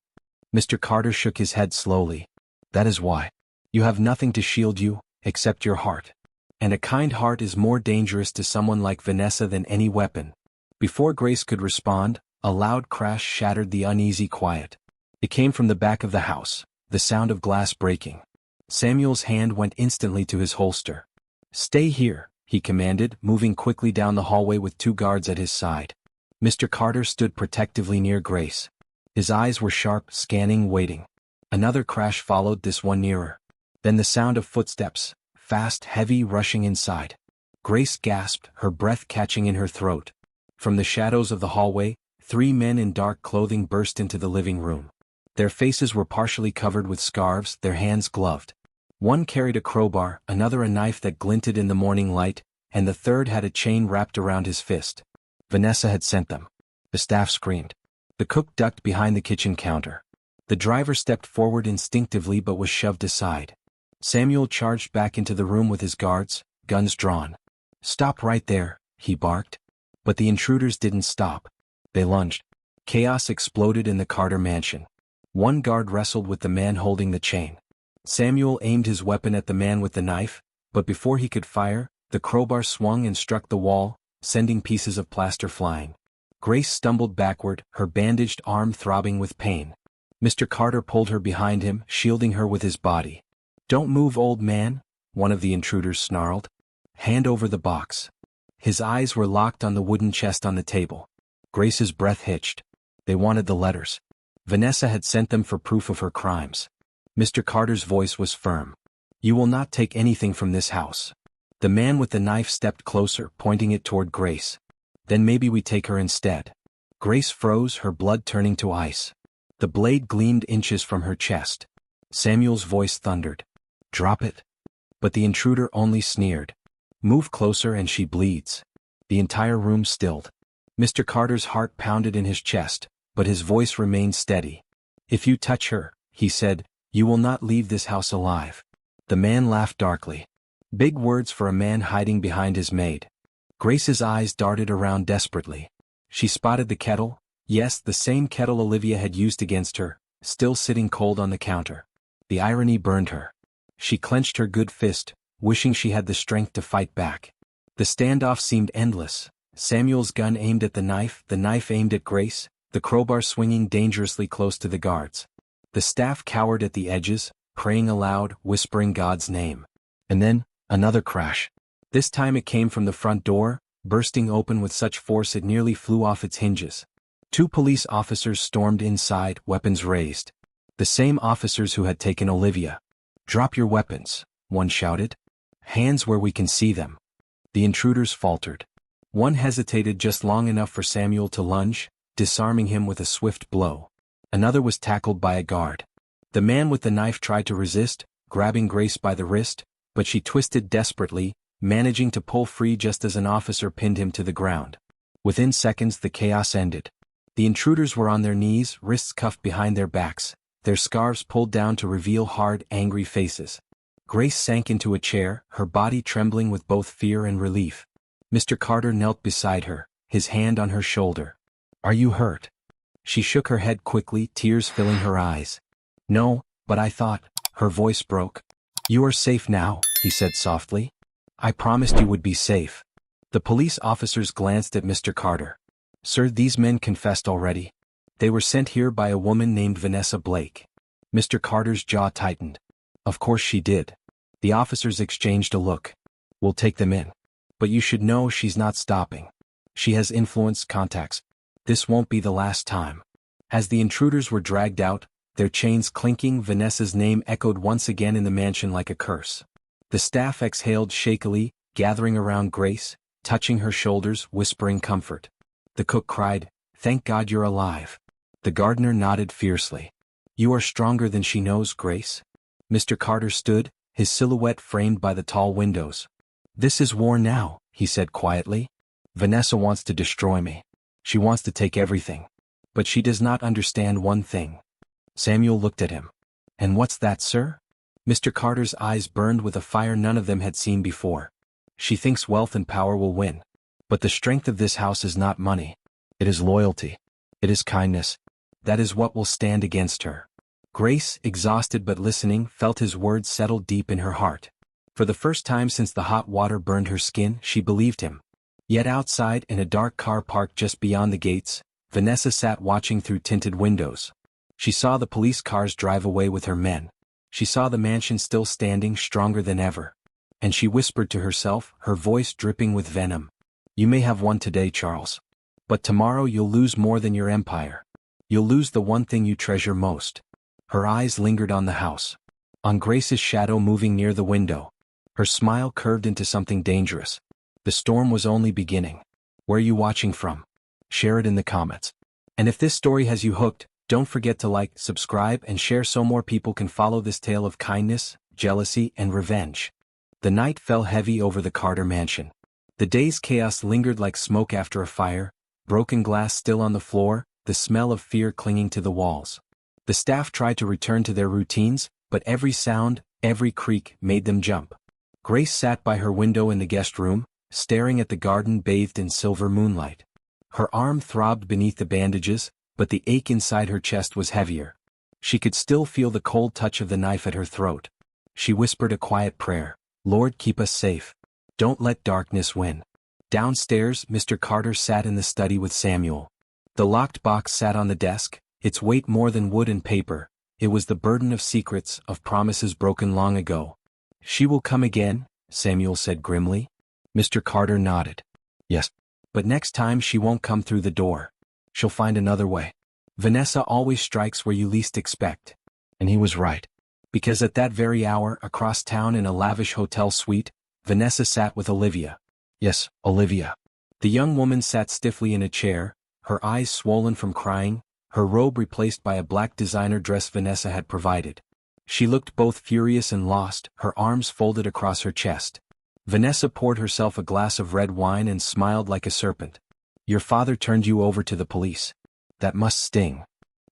Mr. Carter shook his head slowly. That is why. You have nothing to shield you, except your heart. And a kind heart is more dangerous to someone like Vanessa than any weapon. Before Grace could respond, a loud crash shattered the uneasy quiet. It came from the back of the house, the sound of glass breaking. Samuel's hand went instantly to his holster. Stay here, he commanded, moving quickly down the hallway with 2 guards at his side. Mr. Carter stood protectively near Grace. His eyes were sharp, scanning, waiting. Another crash followed, this one nearer. Then the sound of footsteps, fast, heavy, rushing inside. Grace gasped, her breath catching in her throat. From the shadows of the hallway, 3 men in dark clothing burst into the living room. Their faces were partially covered with scarves, their hands gloved. One carried a crowbar, another a knife that glinted in the morning light, and the third had a chain wrapped around his fist. Vanessa had sent them. The staff screamed. The cook ducked behind the kitchen counter. The driver stepped forward instinctively but was shoved aside. Samuel charged back into the room with his guards, guns drawn. Stop right there, he barked. But the intruders didn't stop. They lunged. Chaos exploded in the Carter mansion. One guard wrestled with the man holding the chain. Samuel aimed his weapon at the man with the knife, but before he could fire, the crowbar swung and struck the wall, sending pieces of plaster flying. Grace stumbled backward, her bandaged arm throbbing with pain. Mr. Carter pulled her behind him, shielding her with his body. Don't move, old man, one of the intruders snarled. Hand over the box. His eyes were locked on the wooden chest on the table. Grace's breath hitched. They wanted the letters. Vanessa had sent them for proof of her crimes. Mr. Carter's voice was firm. You will not take anything from this house. The man with the knife stepped closer, pointing it toward Grace. Then maybe we take her instead. Grace froze, her blood turning to ice. The blade gleamed inches from her chest. Samuel's voice thundered. Drop it. But the intruder only sneered. Move closer and she bleeds. The entire room stilled. Mr. Carter's heart pounded in his chest, but his voice remained steady. If you touch her, he said, you will not leave this house alive. The man laughed darkly. Big words for a man hiding behind his maid. Grace's eyes darted around desperately. She spotted the kettle, yes, the same kettle Olivia had used against her, still sitting cold on the counter. The irony burned her. She clenched her good fist, wishing she had the strength to fight back. The standoff seemed endless. Samuel's gun aimed at the knife aimed at Grace, the crowbar swinging dangerously close to the guards. The staff cowered at the edges, praying aloud, whispering God's name. And then, another crash. This time it came from the front door, bursting open with such force it nearly flew off its hinges. 2 police officers stormed inside, weapons raised. The same officers who had taken Olivia. "Drop your weapons," one shouted. "Hands where we can see them." The intruders faltered. One hesitated just long enough for Samuel to lunge, disarming him with a swift blow. Another was tackled by a guard. The man with the knife tried to resist, grabbing Grace by the wrist, but she twisted desperately, managing to pull free just as an officer pinned him to the ground. Within seconds the chaos ended. The intruders were on their knees, wrists cuffed behind their backs, their scarves pulled down to reveal hard, angry faces. Grace sank into a chair, her body trembling with both fear and relief. Mr. Carter knelt beside her, his hand on her shoulder. "Are you hurt?" She shook her head quickly, tears filling her eyes. "No, but I thought," her voice broke. "You are safe now," he said softly. "I promised you would be safe." The police officers glanced at Mr. Carter. "Sir, these men confessed already. They were sent here by a woman named Vanessa Blake." Mr. Carter's jaw tightened. "Of course she did." The officers exchanged a look. "We'll take them in. But you should know she's not stopping. She has influence, contacts. This won't be the last time." As the intruders were dragged out, their chains clinking, Vanessa's name echoed once again in the mansion like a curse. The staff exhaled shakily, gathering around Grace, touching her shoulders, whispering comfort. The cook cried, "Thank God you're alive." The gardener nodded fiercely. "You are stronger than she knows, Grace." Mr. Carter stood, his silhouette framed by the tall windows. "This is war now," he said quietly. "Vanessa wants to destroy me. She wants to take everything. But she does not understand one thing." Samuel looked at him. "And what's that, sir?" Mr. Carter's eyes burned with a fire none of them had seen before. "She thinks wealth and power will win. But the strength of this house is not money. It is loyalty. It is kindness. That is what will stand against her." Grace, exhausted but listening, felt his words settle deep in her heart. For the first time since the hot water burned her skin, she believed him. Yet outside, in a dark car parked just beyond the gates, Vanessa sat watching through tinted windows. She saw the police cars drive away with her men. She saw the mansion still standing, stronger than ever. And she whispered to herself, her voice dripping with venom, "You may have won today, Charles. But tomorrow you'll lose more than your empire. You'll lose the one thing you treasure most." Her eyes lingered on the house. On Grace's shadow moving near the window. Her smile curved into something dangerous. The storm was only beginning. Where are you watching from? Share it in the comments. And if this story has you hooked, don't forget to like, subscribe, and share so more people can follow this tale of kindness, jealousy, and revenge. The night fell heavy over the Carter mansion. The day's chaos lingered like smoke after a fire, broken glass still on the floor, the smell of fear clinging to the walls. The staff tried to return to their routines, but every sound, every creak, made them jump. Grace sat by her window in the guest room, staring at the garden bathed in silver moonlight. Her arm throbbed beneath the bandages, but the ache inside her chest was heavier. She could still feel the cold touch of the knife at her throat. She whispered a quiet prayer, "Lord, keep us safe. Don't let darkness win." Downstairs, Mr. Carter sat in the study with Samuel. The locked box sat on the desk, its weight more than wood and paper. It was the burden of secrets, of promises broken long ago. "She will come again," Samuel said grimly. Mr. Carter nodded. "Yes. But next time she won't come through the door. She'll find another way. Vanessa always strikes where you least expect." And he was right. Because at that very hour, across town in a lavish hotel suite, Vanessa sat with Olivia. Yes, Olivia. The young woman sat stiffly in a chair, her eyes swollen from crying, her robe replaced by a black designer dress Vanessa had provided. She looked both furious and lost, her arms folded across her chest. Vanessa poured herself a glass of red wine and smiled like a serpent. "Your father turned you over to the police. That must sting."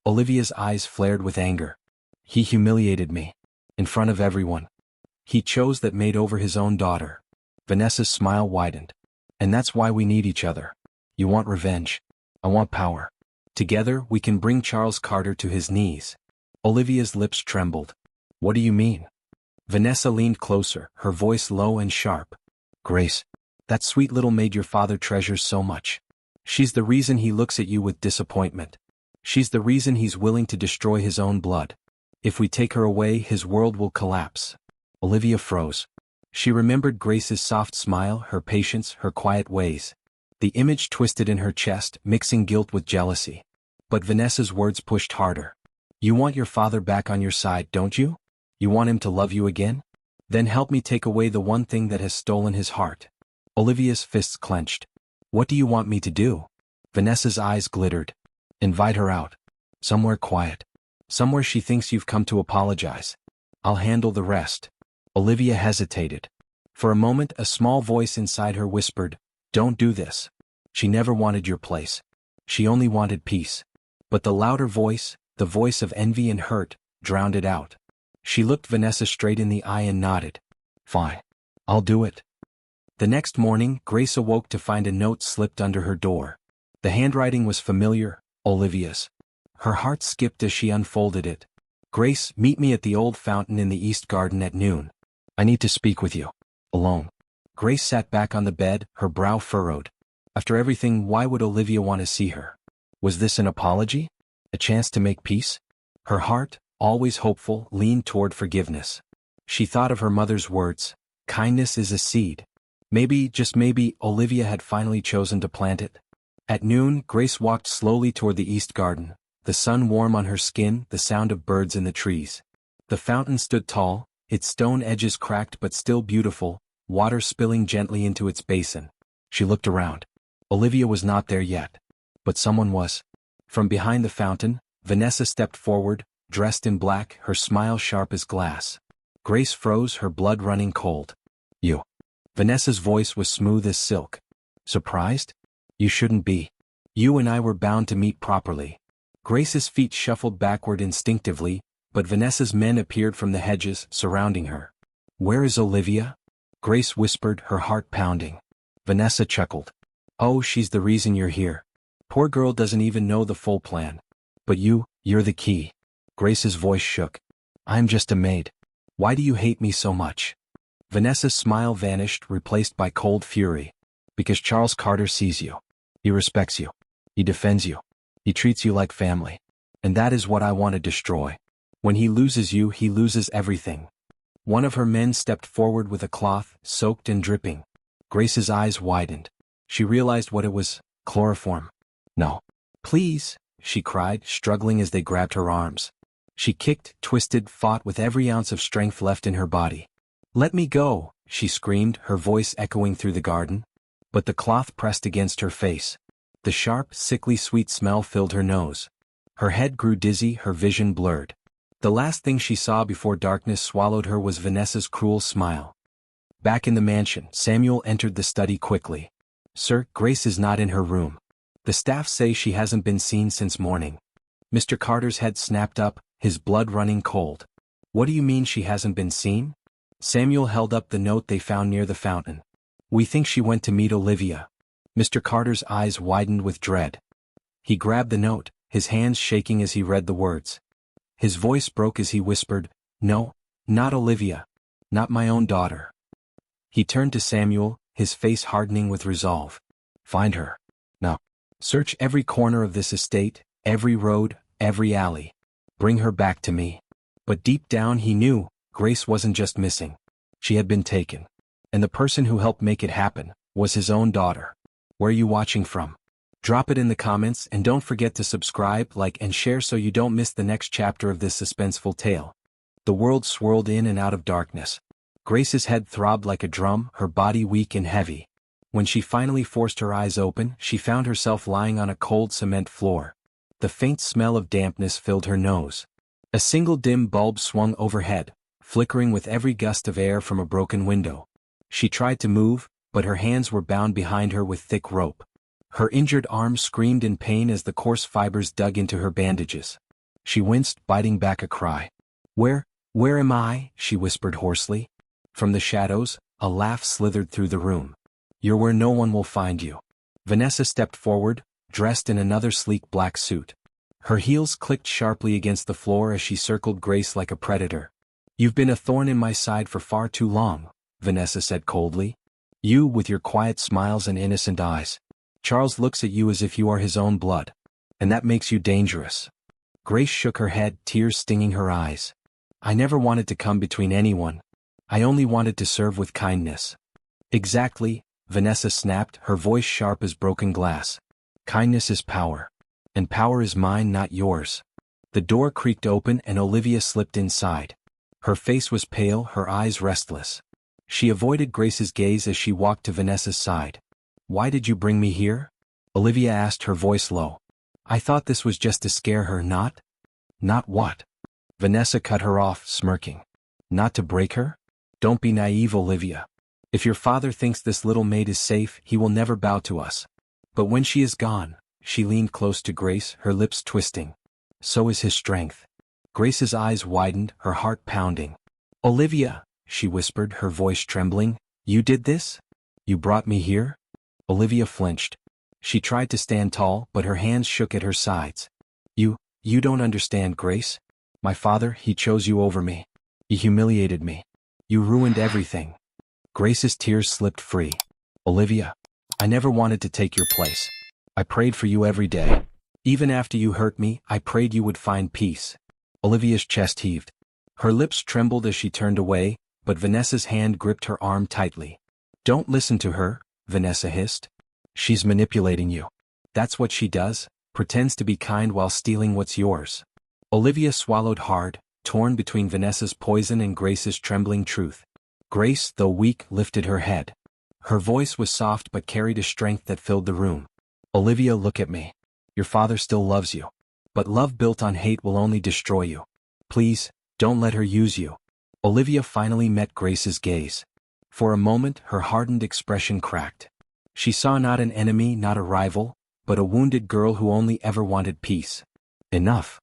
Olivia's eyes flared with anger. "He humiliated me. In front of everyone. He chose that maid over his own daughter." Vanessa's smile widened. "And that's why we need each other. You want revenge. I want power. Together we can bring Charles Carter to his knees." Olivia's lips trembled. "What do you mean?" Vanessa leaned closer, her voice low and sharp. Grace, that sweet little maid your father treasures so much. She's the reason he looks at you with disappointment. She's the reason he's willing to destroy his own blood. If we take her away, his world will collapse. Olivia froze. She remembered Grace's soft smile, her patience, her quiet ways. The image twisted in her chest, mixing guilt with jealousy. But Vanessa's words pushed harder. You want your father back on your side, don't you? You want him to love you again? Then help me take away the one thing that has stolen his heart. Olivia's fists clenched. What do you want me to do? Vanessa's eyes glittered. Invite her out. Somewhere quiet. Somewhere she thinks you've come to apologize. I'll handle the rest. Olivia hesitated. For a moment, a small voice inside her whispered, Don't do this. She never wanted your place. She only wanted peace. But the louder voice, the voice of envy and hurt, drowned it out. She looked Vanessa straight in the eye and nodded. Fine. I'll do it. The next morning, Grace awoke to find a note slipped under her door. The handwriting was familiar, Olivia's. Her heart skipped as she unfolded it. Grace, meet me at the old fountain in the East Garden at noon. I need to speak with you. Alone. Grace sat back on the bed, her brow furrowed. After everything, why would Olivia want to see her? Was this an apology? A chance to make peace? Her heart, always hopeful, leaned toward forgiveness. She thought of her mother's words, kindness is a seed. Maybe, just maybe, Olivia had finally chosen to plant it. At noon, Grace walked slowly toward the East Garden, the sun warm on her skin, the sound of birds in the trees. The fountain stood tall, its stone edges cracked but still beautiful, water spilling gently into its basin. She looked around. Olivia was not there yet. But someone was. From behind the fountain, Vanessa stepped forward, dressed in black, her smile sharp as glass. Grace froze, her blood running cold. You. Vanessa's voice was smooth as silk. Surprised? You shouldn't be. You and I were bound to meet properly. Grace's feet shuffled backward instinctively, but Vanessa's men appeared from the hedges, surrounding her. Where is Olivia? Grace whispered, her heart pounding. Vanessa chuckled. Oh, she's the reason you're here. Poor girl doesn't even know the full plan. But you're the key. Grace's voice shook. I'm just a maid. Why do you hate me so much? Vanessa's smile vanished, replaced by cold fury. Because Charles Carter sees you. He respects you. He defends you. He treats you like family. And that is what I want to destroy. When he loses you, he loses everything. One of her men stepped forward with a cloth, soaked and dripping. Grace's eyes widened. She realized what it was, chloroform. No. Please, she cried, struggling as they grabbed her arms. She kicked, twisted, fought with every ounce of strength left in her body. Let me go, she screamed, her voice echoing through the garden. But the cloth pressed against her face. The sharp, sickly sweet smell filled her nose. Her head grew dizzy, her vision blurred. The last thing she saw before darkness swallowed her was Vanessa's cruel smile. Back in the mansion, Samuel entered the study quickly. Sir, Grace is not in her room. The staff say she hasn't been seen since morning. Mr. Carter's head snapped up, his blood running cold. What do you mean she hasn't been seen? Samuel held up the note they found near the fountain. We think she went to meet Olivia. Mr. Carter's eyes widened with dread. He grabbed the note, his hands shaking as he read the words. His voice broke as he whispered, No, not Olivia. Not my own daughter. He turned to Samuel, his face hardening with resolve. Find her. Now. Search every corner of this estate, every road, every alley. Bring her back to me. But deep down he knew, Grace wasn't just missing. She had been taken. And the person who helped make it happen was his own daughter. Where are you watching from? Drop it in the comments and don't forget to subscribe, like and share so you don't miss the next chapter of this suspenseful tale. The world swirled in and out of darkness. Grace's head throbbed like a drum, her body weak and heavy. When she finally forced her eyes open, she found herself lying on a cold cement floor. The faint smell of dampness filled her nose. A single dim bulb swung overhead, flickering with every gust of air from a broken window. She tried to move, but her hands were bound behind her with thick rope. Her injured arm screamed in pain as the coarse fibers dug into her bandages. She winced, biting back a cry. Where am I? She whispered hoarsely. From the shadows, a laugh slithered through the room. You're where no one will find you. Vanessa stepped forward, dressed in another sleek black suit. Her heels clicked sharply against the floor as she circled Grace like a predator. You've been a thorn in my side for far too long, Vanessa said coldly. You with your quiet smiles and innocent eyes. Charles looks at you as if you are his own blood. And that makes you dangerous. Grace shook her head, tears stinging her eyes. I never wanted to come between anyone. I only wanted to serve with kindness. Exactly, Vanessa snapped, her voice sharp as broken glass. Kindness is power. And power is mine, not yours. The door creaked open and Olivia slipped inside. Her face was pale, her eyes restless. She avoided Grace's gaze as she walked to Vanessa's side. Why did you bring me here? Olivia asked, her voice low. I thought this was just to scare her, not? Not what? Vanessa cut her off, smirking. Not to break her? Don't be naive, Olivia. If your father thinks this little maid is safe, he will never bow to us. But when she is gone, she leaned close to Grace, her lips twisting. So is his strength. Grace's eyes widened, her heart pounding. Olivia, she whispered, her voice trembling, you did this? You brought me here? Olivia flinched. She tried to stand tall, but her hands shook at her sides. You don't understand, Grace. My father, he chose you over me. He humiliated me. You ruined everything. Grace's tears slipped free. Olivia, I never wanted to take your place. I prayed for you every day. Even after you hurt me, I prayed you would find peace. Olivia's chest heaved. Her lips trembled as she turned away, but Vanessa's hand gripped her arm tightly. Don't listen to her, Vanessa hissed. She's manipulating you. That's what she does, pretends to be kind while stealing what's yours. Olivia swallowed hard, torn between Vanessa's poison and Grace's trembling truth. Grace, though weak, lifted her head. Her voice was soft but carried a strength that filled the room. Olivia, look at me. Your father still loves you. But love built on hate will only destroy you. Please, don't let her use you. Olivia finally met Grace's gaze. For a moment, her hardened expression cracked. She saw not an enemy, not a rival, but a wounded girl who only ever wanted peace. Enough.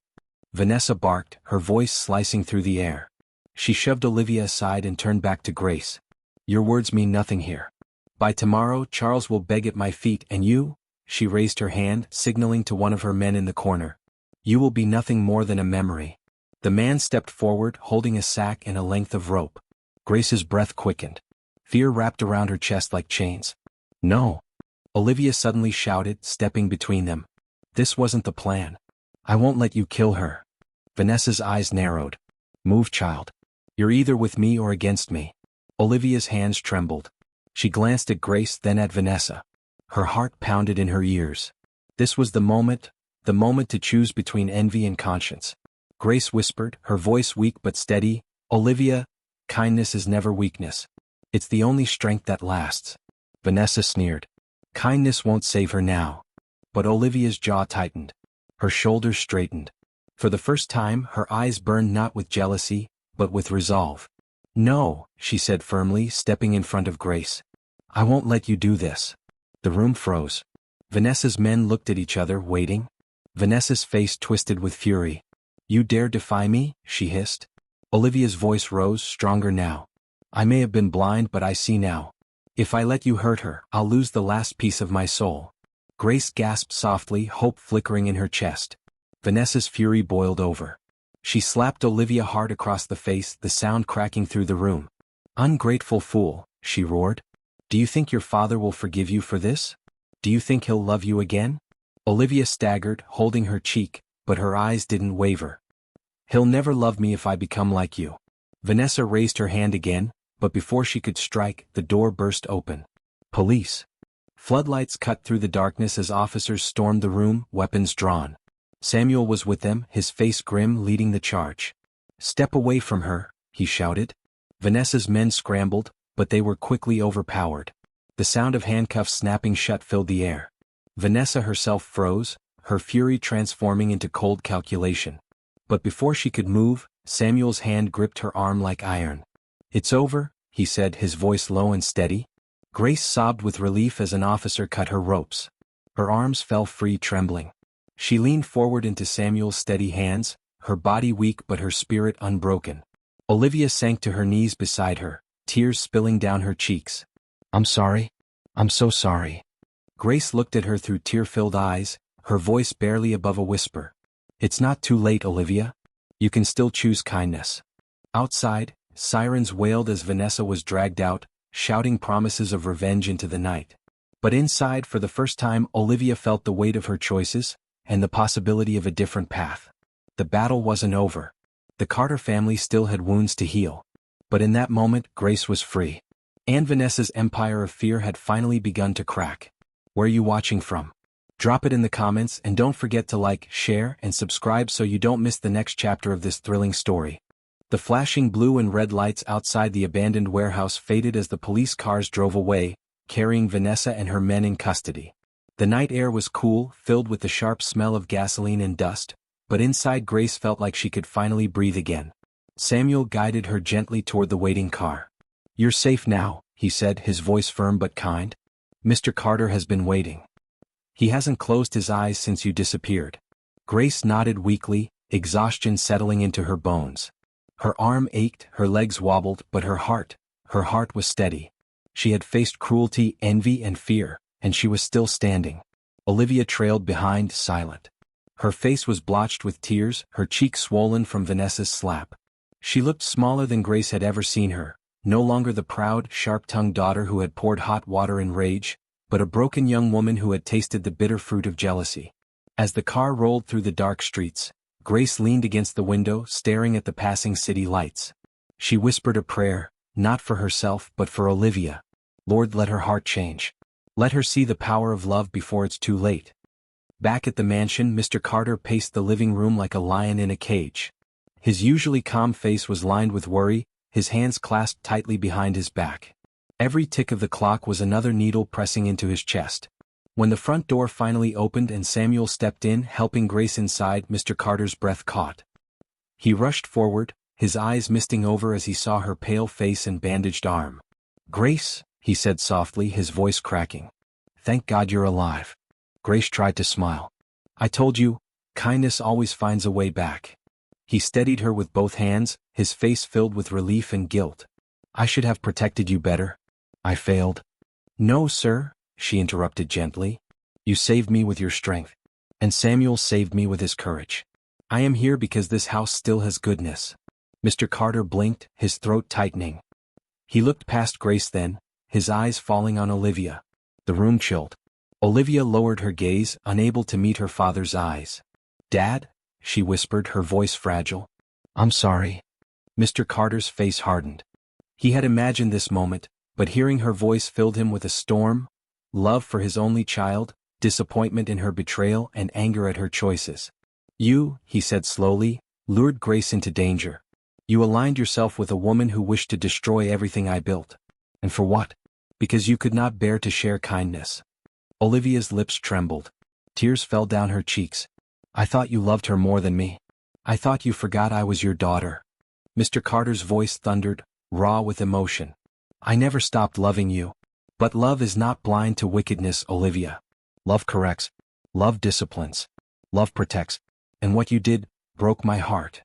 Vanessa barked, her voice slicing through the air. She shoved Olivia aside and turned back to Grace. Your words mean nothing here. By tomorrow, Charles will beg at my feet, and you, she raised her hand, signaling to one of her men in the corner. You will be nothing more than a memory. The man stepped forward, holding a sack and a length of rope. Grace's breath quickened. Fear wrapped around her chest like chains. No. Olivia suddenly shouted, stepping between them. This wasn't the plan. I won't let you kill her. Vanessa's eyes narrowed. Move, child. You're either with me or against me. Olivia's hands trembled. She glanced at Grace, then at Vanessa. Her heart pounded in her ears. This was the moment to choose between envy and conscience. Grace whispered, her voice weak but steady, Olivia, kindness is never weakness. It's the only strength that lasts. Vanessa sneered. Kindness won't save her now. But Olivia's jaw tightened. Her shoulders straightened. For the first time, her eyes burned not with jealousy, but with resolve. No, she said firmly, stepping in front of Grace. I won't let you do this. The room froze. Vanessa's men looked at each other, waiting. Vanessa's face twisted with fury. You dare defy me? She hissed. Olivia's voice rose, stronger now. I may have been blind, but I see now. If I let you hurt her, I'll lose the last piece of my soul. Grace gasped softly, hope flickering in her chest. Vanessa's fury boiled over. She slapped Olivia hard across the face, the sound cracking through the room. Ungrateful fool, she roared. Do you think your father will forgive you for this? Do you think he'll love you again? Olivia staggered, holding her cheek, but her eyes didn't waver. He'll never love me if I become like you. Vanessa raised her hand again, but before she could strike, the door burst open. Police. Floodlights cut through the darkness as officers stormed the room, weapons drawn. Samuel was with them, his face grim, leading the charge. Step away from her, he shouted. Vanessa's men scrambled, but they were quickly overpowered. The sound of handcuffs snapping shut filled the air. Vanessa herself froze, her fury transforming into cold calculation. But before she could move, Samuel's hand gripped her arm like iron. It's over, he said, his voice low and steady. Grace sobbed with relief as an officer cut her ropes. Her arms fell free, trembling. She leaned forward into Samuel's steady hands, her body weak but her spirit unbroken. Olivia sank to her knees beside her, tears spilling down her cheeks. I'm sorry. I'm so sorry. Grace looked at her through tear-filled eyes, her voice barely above a whisper. It's not too late, Olivia. You can still choose kindness. Outside, sirens wailed as Vanessa was dragged out, shouting promises of revenge into the night. But inside, for the first time, Olivia felt the weight of her choices, and the possibility of a different path. The battle wasn't over. The Carter family still had wounds to heal. But in that moment, Grace was free. And Vanessa's empire of fear had finally begun to crack. Where are you watching from? Drop it in the comments, and don't forget to like, share, and subscribe so you don't miss the next chapter of this thrilling story. The flashing blue and red lights outside the abandoned warehouse faded as the police cars drove away, carrying Vanessa and her men in custody. The night air was cool, filled with the sharp smell of gasoline and dust, but inside Grace felt like she could finally breathe again. Samuel guided her gently toward the waiting car. "You're safe now," he said, his voice firm but kind. "Mr. Carter has been waiting. He hasn't closed his eyes since you disappeared." Grace nodded weakly, exhaustion settling into her bones. Her arm ached, her legs wobbled, but her heart was steady. She had faced cruelty, envy, and fear, and she was still standing. Olivia trailed behind, silent. Her face was blotched with tears, her cheeks swollen from Vanessa's slap. She looked smaller than Grace had ever seen her, no longer the proud, sharp-tongued daughter who had poured hot water in rage, but a broken young woman who had tasted the bitter fruit of jealousy. As the car rolled through the dark streets, Grace leaned against the window, staring at the passing city lights. She whispered a prayer, not for herself but for Olivia. "Lord, let her heart change. Let her see the power of love before it's too late." Back at the mansion, Mr. Carter paced the living room like a lion in a cage. His usually calm face was lined with worry, his hands clasped tightly behind his back. Every tick of the clock was another needle pressing into his chest. When the front door finally opened and Samuel stepped in, helping Grace inside, Mr. Carter's breath caught. He rushed forward, his eyes misting over as he saw her pale face and bandaged arm. "Grace," he said softly, his voice cracking. "Thank God you're alive." Grace tried to smile. "I told you, kindness always finds a way back." He steadied her with both hands, his face filled with relief and guilt. "I should have protected you better. I failed." "No, sir," she interrupted gently. "You saved me with your strength. And Samuel saved me with his courage. I am here because this house still has goodness." Mr. Carter blinked, his throat tightening. He looked past Grace then, his eyes falling on Olivia. The room chilled. Olivia lowered her gaze, unable to meet her father's eyes. "Dad?" she whispered, her voice fragile. "I'm sorry." Mr. Carter's face hardened. He had imagined this moment, but hearing her voice filled him with a storm: love for his only child, disappointment in her betrayal, and anger at her choices. "You," he said slowly, "lured Grace into danger. You aligned yourself with a woman who wished to destroy everything I built. And for what? Because you could not bear to share kindness." Olivia's lips trembled. Tears fell down her cheeks. "I thought you loved her more than me. I thought you forgot I was your daughter." Mr. Carter's voice thundered, raw with emotion. "I never stopped loving you. But love is not blind to wickedness, Olivia. Love corrects. Love disciplines. Love protects. And what you did broke my heart."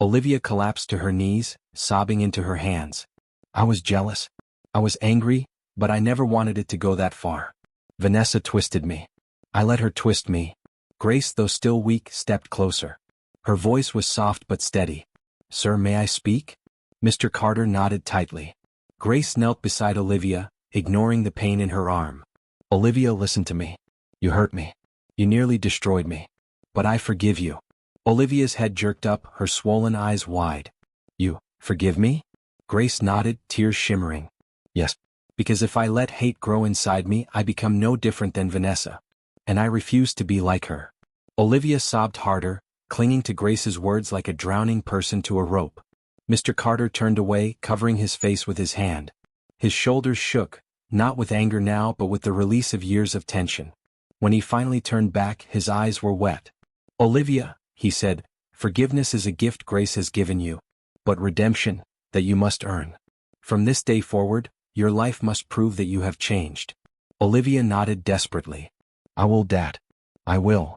Olivia collapsed to her knees, sobbing into her hands. "I was jealous. I was angry, but I never wanted it to go that far. Vanessa twisted me. I let her twist me." Grace, though still weak, stepped closer. Her voice was soft but steady. "Sir, may I speak?" Mr. Carter nodded tightly. Grace knelt beside Olivia, ignoring the pain in her arm. "Olivia, listen to me. You hurt me. You nearly destroyed me. But I forgive you." Olivia's head jerked up, her swollen eyes wide. "You forgive me?" Grace nodded, tears shimmering. "Yes. Because if I let hate grow inside me, I become no different than Vanessa. And I refuse to be like her." Olivia sobbed harder, clinging to Grace's words like a drowning person to a rope. Mr. Carter turned away, covering his face with his hand. His shoulders shook, not with anger now but with the release of years of tension. When he finally turned back, his eyes were wet. "Olivia," he said, "forgiveness is a gift Grace has given you. But redemption, that you must earn. From this day forward, your life must prove that you have changed." Olivia nodded desperately. "I will, Dad. I will."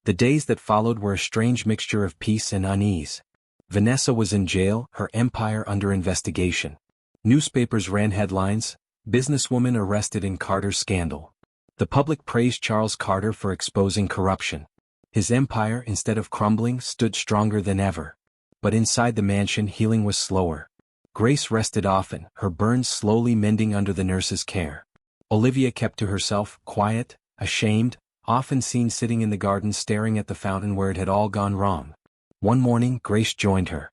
The days that followed were a strange mixture of peace and unease. Vanessa was in jail, her empire under investigation. Newspapers ran headlines, "Businesswoman arrested in Carter scandal." The public praised Charles Carter for exposing corruption. His empire, instead of crumbling, stood stronger than ever. But inside the mansion healing was slower. Grace rested often, her burns slowly mending under the nurse's care. Olivia kept to herself, quiet, ashamed, often seen sitting in the garden staring at the fountain where it had all gone wrong. One morning Grace joined her.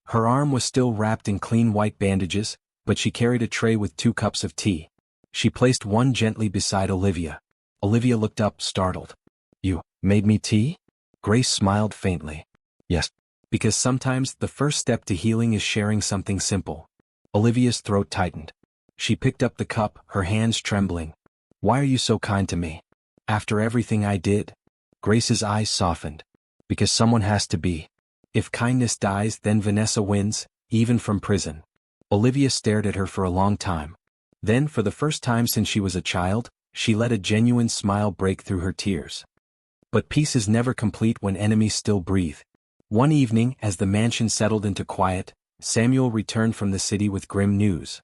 Her arm was still wrapped in clean white bandages, but she carried a tray with 2 cups of tea. She placed one gently beside Olivia. Olivia looked up, startled. "You made me tea?" Grace smiled faintly. "Yes. Because sometimes the first step to healing is sharing something simple." Olivia's throat tightened. She picked up the cup, her hands trembling. "Why are you so kind to me? After everything I did?" Grace's eyes softened. "Because someone has to be. If kindness dies, then Vanessa wins, even from prison." Olivia stared at her for a long time. Then, for the first time since she was a child, she let a genuine smile break through her tears. But peace is never complete when enemies still breathe. One evening, as the mansion settled into quiet, Samuel returned from the city with grim news.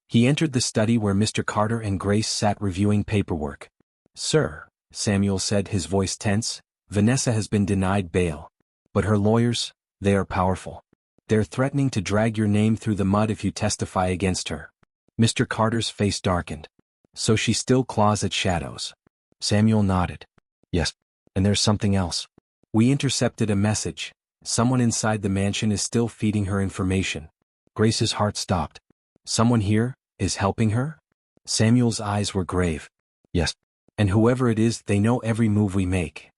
He entered the study where Mr. Carter and Grace sat reviewing paperwork. "Sir," Samuel said, his voice tense, "Vanessa has been denied bail. But her lawyers, they are powerful. They're threatening to drag your name through the mud if you testify against her." Mr. Carter's face darkened. "So she still claws at shadows?" Samuel nodded. "Yes. And there's something else. We intercepted a message. Someone inside the mansion is still feeding her information." Grace's heart stopped. "Someone here is helping her?" Samuel's eyes were grave. "Yes. And whoever it is, they know every move we make."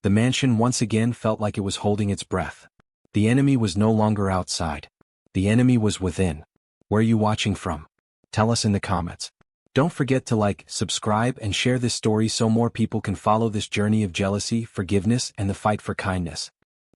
The mansion once again felt like it was holding its breath. The enemy was no longer outside. The enemy was within. Where are you watching from? Tell us in the comments. Don't forget to like, subscribe, and share this story so more people can follow this journey of jealousy, forgiveness, and the fight for kindness.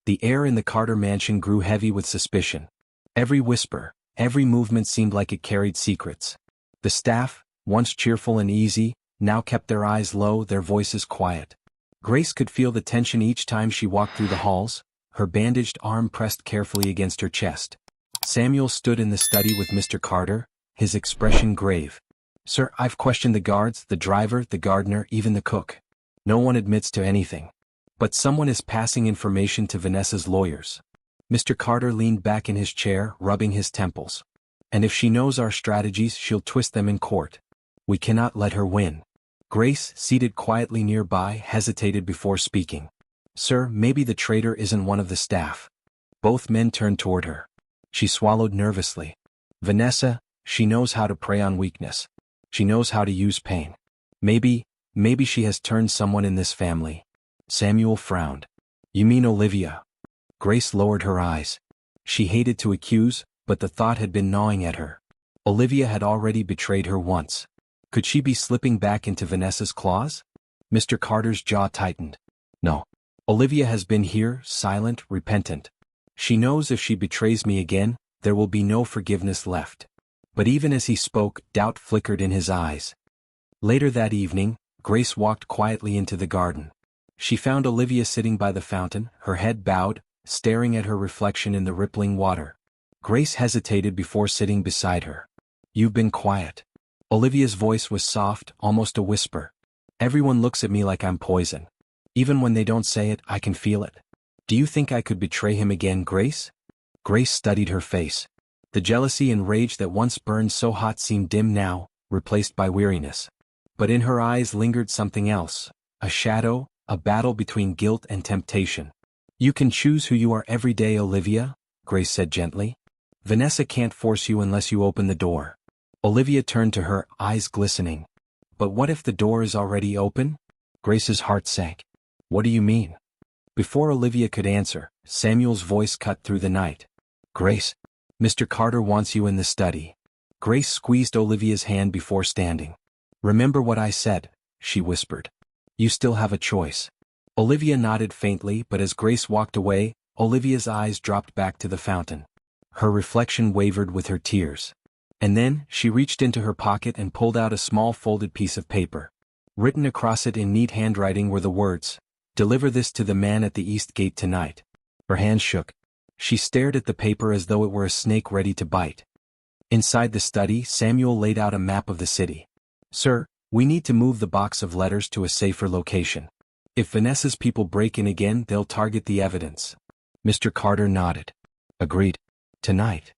The air in the Carter mansion grew heavy with suspicion. Every whisper, every movement seemed like it carried secrets. The staff, once cheerful and easy, now kept their eyes low, their voices quiet. Grace could feel the tension each time she walked through the halls, her bandaged arm pressed carefully against her chest. Samuel stood in the study with Mr. Carter, his expression grave. "Sir, I've questioned the guards, the driver, the gardener, even the cook. No one admits to anything. But someone is passing information to Vanessa's lawyers." Mr. Carter leaned back in his chair, rubbing his temples. "And if she knows our strategies, she'll twist them in court. We cannot let her win." Grace, seated quietly nearby, hesitated before speaking. "Sir, maybe the traitor isn't one of the staff." Both men turned toward her. She swallowed nervously. "Vanessa, she knows how to prey on weakness. She knows how to use pain. Maybe she has turned someone in this family." Samuel frowned. "You mean Olivia?" Grace lowered her eyes. She hated to accuse, but the thought had been gnawing at her. Olivia had already betrayed her once. Could she be slipping back into Vanessa's claws? Mr. Carter's jaw tightened. "No. Olivia has been here, silent, repentant. She knows if she betrays me again, there will be no forgiveness left." But even as he spoke, doubt flickered in his eyes. Later that evening, Grace walked quietly into the garden. She found Olivia sitting by the fountain, her head bowed, staring at her reflection in the rippling water. Grace hesitated before sitting beside her. "You've been quiet." Olivia's voice was soft, almost a whisper. "Everyone looks at me like I'm poison. Even when they don't say it, I can feel it. Do you think I could betray him again, Grace?" Grace studied her face. The jealousy and rage that once burned so hot seemed dim now, replaced by weariness. But in her eyes lingered something else, a shadow, a battle between guilt and temptation. "You can choose who you are every day, Olivia," Grace said gently. "Vanessa can't force you unless you open the door." Olivia turned to her, eyes glistening. "But what if the door is already open?" Grace's heart sank. "What do you mean?" Before Olivia could answer, Samuel's voice cut through the night. "Grace, Mr. Carter wants you in the study." Grace squeezed Olivia's hand before standing. "Remember what I said," she whispered. "You still have a choice." Olivia nodded faintly, but as Grace walked away, Olivia's eyes dropped back to the fountain. Her reflection wavered with her tears. And then, she reached into her pocket and pulled out a small folded piece of paper. Written across it in neat handwriting were the words, "Deliver this to the man at the east gate tonight." Her hands shook. She stared at the paper as though it were a snake ready to bite. Inside the study, Samuel laid out a map of the city. "Sir, we need to move the box of letters to a safer location. If Vanessa's people break in again, they'll target the evidence." Mr. Carter nodded. Agreed. Tonight.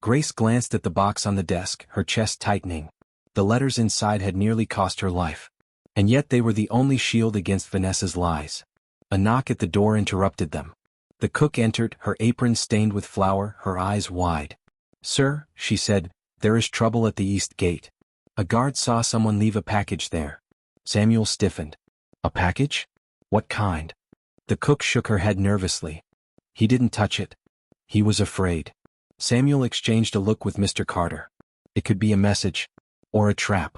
Grace glanced at the box on the desk, her chest tightening. The letters inside had nearly cost her life. And yet they were the only shield against Vanessa's lies. A knock at the door interrupted them. The cook entered, her apron stained with flour, her eyes wide. "Sir," she said, "there is trouble at the east gate. A guard saw someone leave a package there." Samuel stiffened. "A package? What kind?" The cook shook her head nervously. "He didn't touch it. He was afraid." Samuel exchanged a look with Mr. Carter. It could be a message. Or a trap.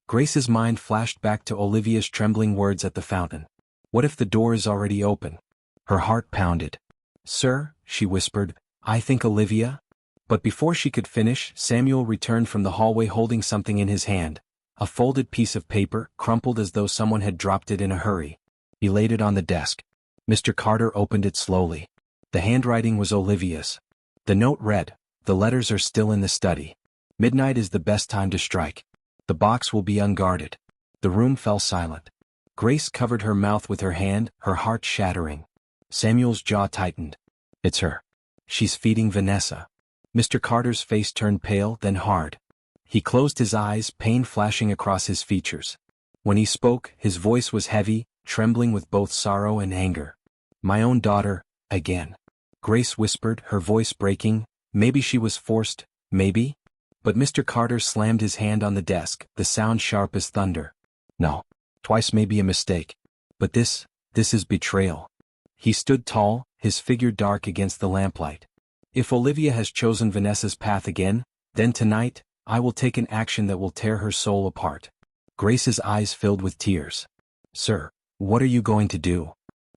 Grace's mind flashed back to Olivia's trembling words at the fountain. What if the door is already open? Her heart pounded. "Sir," she whispered, "I think Olivia—" But before she could finish, Samuel returned from the hallway holding something in his hand. A folded piece of paper, crumpled as though someone had dropped it in a hurry. He laid it on the desk. Mr. Carter opened it slowly. The handwriting was Olivia's. The note read, "The letters are still in the study. Midnight is the best time to strike. The box will be unguarded." The room fell silent. Grace covered her mouth with her hand, her heart shattering. Samuel's jaw tightened. "It's her. She's feeding Vanessa." Mr. Carter's face turned pale, then hard. He closed his eyes, pain flashing across his features. When he spoke, his voice was heavy, trembling with both sorrow and anger. "My own daughter, again." Grace whispered, her voice breaking. Maybe she was forced, maybe? But Mr. Carter slammed his hand on the desk, the sound sharp as thunder. "No. Twice may be a mistake. But this is betrayal." He stood tall, his figure dark against the lamplight. "If Olivia has chosen Vanessa's path again, then tonight, I will take an action that will tear her soul apart." Grace's eyes filled with tears. "Sir, what are you going to do?"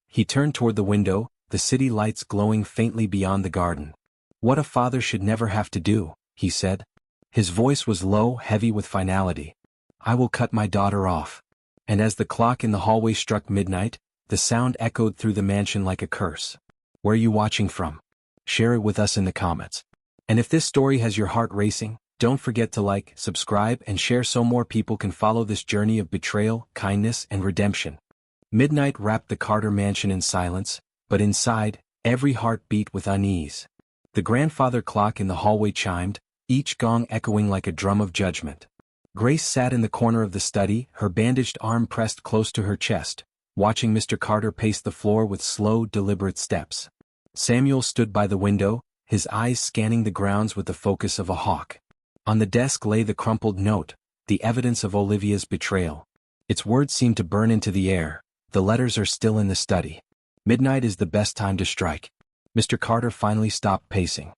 He turned toward the window, the city lights glowing faintly beyond the garden. "What a father should never have to do," he said. His voice was low, heavy with finality. "I will cut my daughter off." And as the clock in the hallway struck midnight, the sound echoed through the mansion like a curse. Where are you watching from? Share it with us in the comments. And if this story has your heart racing, don't forget to like, subscribe, and share so more people can follow this journey of betrayal, kindness, and redemption. Midnight wrapped the Carter mansion in silence, but inside, every heart beat with unease. The grandfather clock in the hallway chimed, each gong echoing like a drum of judgment. Grace sat in the corner of the study, her bandaged arm pressed close to her chest, watching Mr. Carter pace the floor with slow, deliberate steps. Samuel stood by the window, his eyes scanning the grounds with the focus of a hawk. On the desk lay the crumpled note, the evidence of Olivia's betrayal. Its words seemed to burn into the air. The letters are still in the study. Midnight is the best time to strike. Mr. Carter finally stopped pacing.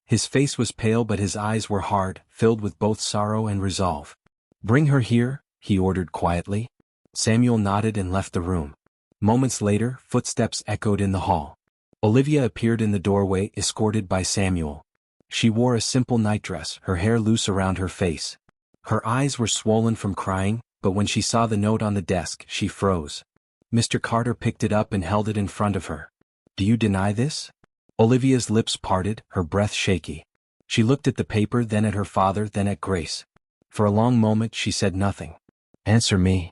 His face was pale but his eyes were hard, filled with both sorrow and resolve. "Bring her here," he ordered quietly. Samuel nodded and left the room. Moments later, footsteps echoed in the hall. Olivia appeared in the doorway, escorted by Samuel. She wore a simple nightdress, her hair loose around her face. Her eyes were swollen from crying, but when she saw the note on the desk, she froze. Mr. Carter picked it up and held it in front of her. "Do you deny this?" Olivia's lips parted, her breath shaky. She looked at the paper, then at her father, then at Grace. For a long moment she said nothing. "Answer me."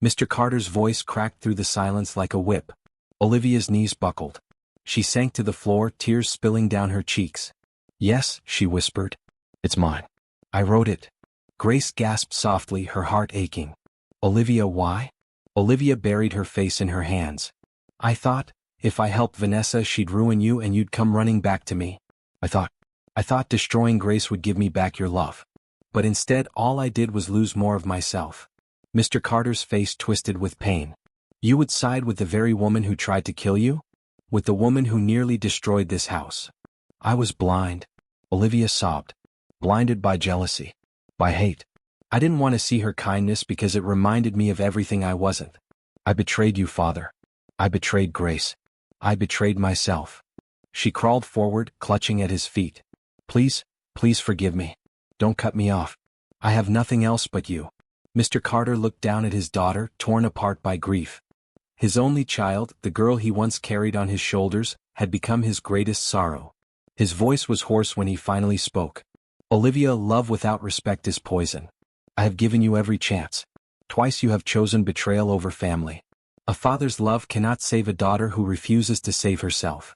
Mr. Carter's voice cracked through the silence like a whip. Olivia's knees buckled. She sank to the floor, tears spilling down her cheeks. "Yes," she whispered. "It's mine. I wrote it." Grace gasped softly, her heart aching. "Olivia, why?" Olivia buried her face in her hands. "I thought, if I helped Vanessa she'd ruin you and you'd come running back to me. I thought destroying Grace would give me back your love. But instead all I did was lose more of myself." Mr. Carter's face twisted with pain. "You would side with the very woman who tried to kill you? With the woman who nearly destroyed this house?" "I was blind," Olivia sobbed. "Blinded by jealousy. By hate. I didn't want to see her kindness because it reminded me of everything I wasn't. I betrayed you, Father. I betrayed Grace. I betrayed myself." She crawled forward, clutching at his feet. Please forgive me. Don't cut me off. I have nothing else but you." Mr. Carter looked down at his daughter, torn apart by grief. His only child, the girl he once carried on his shoulders, had become his greatest sorrow. His voice was hoarse when he finally spoke. "Olivia, love without respect is poison. I have given you every chance. Twice you have chosen betrayal over family. A father's love cannot save a daughter who refuses to save herself.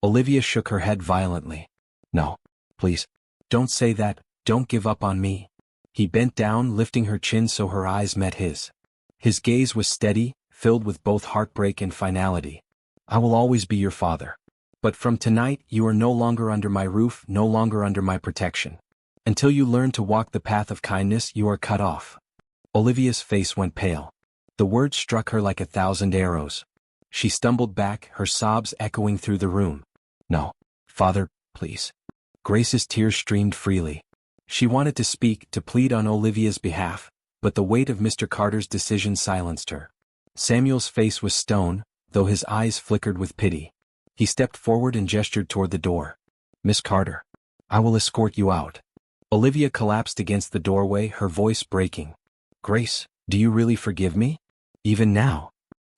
Olivia shook her head violently. No. Please. Don't say that, don't give up on me. He bent down, lifting her chin so her eyes met his. His gaze was steady, filled with both heartbreak and finality. I will always be your father. But from tonight, you are no longer under my roof, no longer under my protection. Until you learn to walk the path of kindness, you are cut off. Olivia's face went pale. The words struck her like 1,000 arrows. She stumbled back, her sobs echoing through the room. No. Father, please. Grace's tears streamed freely. She wanted to speak, to plead on Olivia's behalf, but the weight of Mr. Carter's decision silenced her. Samuel's face was stone, though his eyes flickered with pity. He stepped forward and gestured toward the door. Miss Carter. I will escort you out. Olivia collapsed against the doorway, her voice breaking. Grace, do you really forgive me? Even now?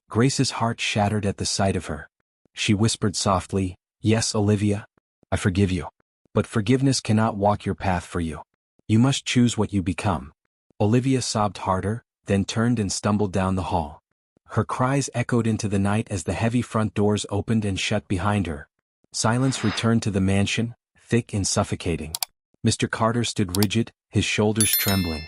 Grace's heart shattered at the sight of her. She whispered softly, Yes, Olivia. I forgive you. But forgiveness cannot walk your path for you. You must choose what you become. Olivia sobbed harder, then turned and stumbled down the hall. Her cries echoed into the night as the heavy front doors opened and shut behind her. Silence returned to the mansion, thick and suffocating. Mr. Carter stood rigid, his shoulders trembling.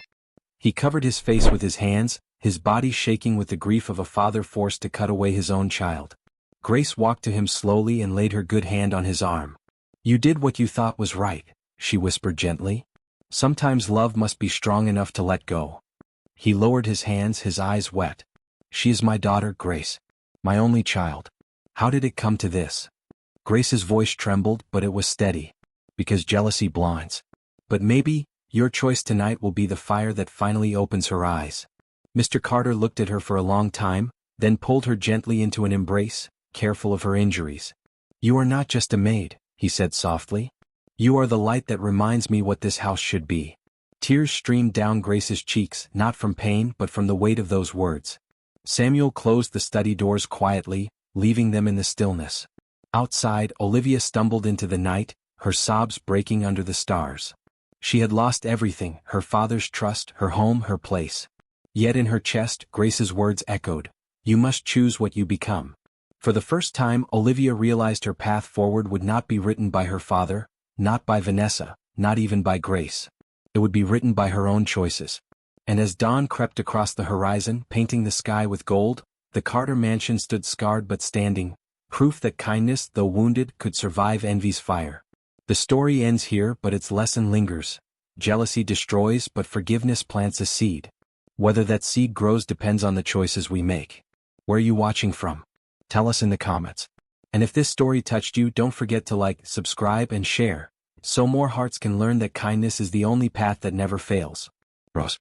He covered his face with his hands, his body shaking with the grief of a father forced to cut away his own child. Grace walked to him slowly and laid her good hand on his arm. You did what you thought was right, she whispered gently. Sometimes love must be strong enough to let go. He lowered his hands, his eyes wet. She is my daughter, Grace. My only child. How did it come to this? Grace's voice trembled, but it was steady. Because jealousy blinds. But maybe, your choice tonight will be the fire that finally opens her eyes. Mr. Carter looked at her for a long time, then pulled her gently into an embrace, careful of her injuries. You are not just a maid, he said softly. You are the light that reminds me what this house should be. Tears streamed down Grace's cheeks, not from pain but from the weight of those words. Samuel closed the study doors quietly, leaving them in the stillness. Outside, Olivia stumbled into the night, her sobs breaking under the stars. She had lost everything, her father's trust, her home, her place. Yet in her chest, Grace's words echoed. You must choose what you become. For the first time, Olivia realized her path forward would not be written by her father, not by Vanessa, not even by Grace. It would be written by her own choices. And as dawn crept across the horizon, painting the sky with gold, the Carter mansion stood scarred but standing, proof that kindness, though wounded, could survive envy's fire. The story ends here, but its lesson lingers. Jealousy destroys, but forgiveness plants a seed. Whether that seed grows depends on the choices we make. Where are you watching from? Tell us in the comments. And if this story touched you, don't forget to like, subscribe, and share, so more hearts can learn that kindness is the only path that never fails. Rose.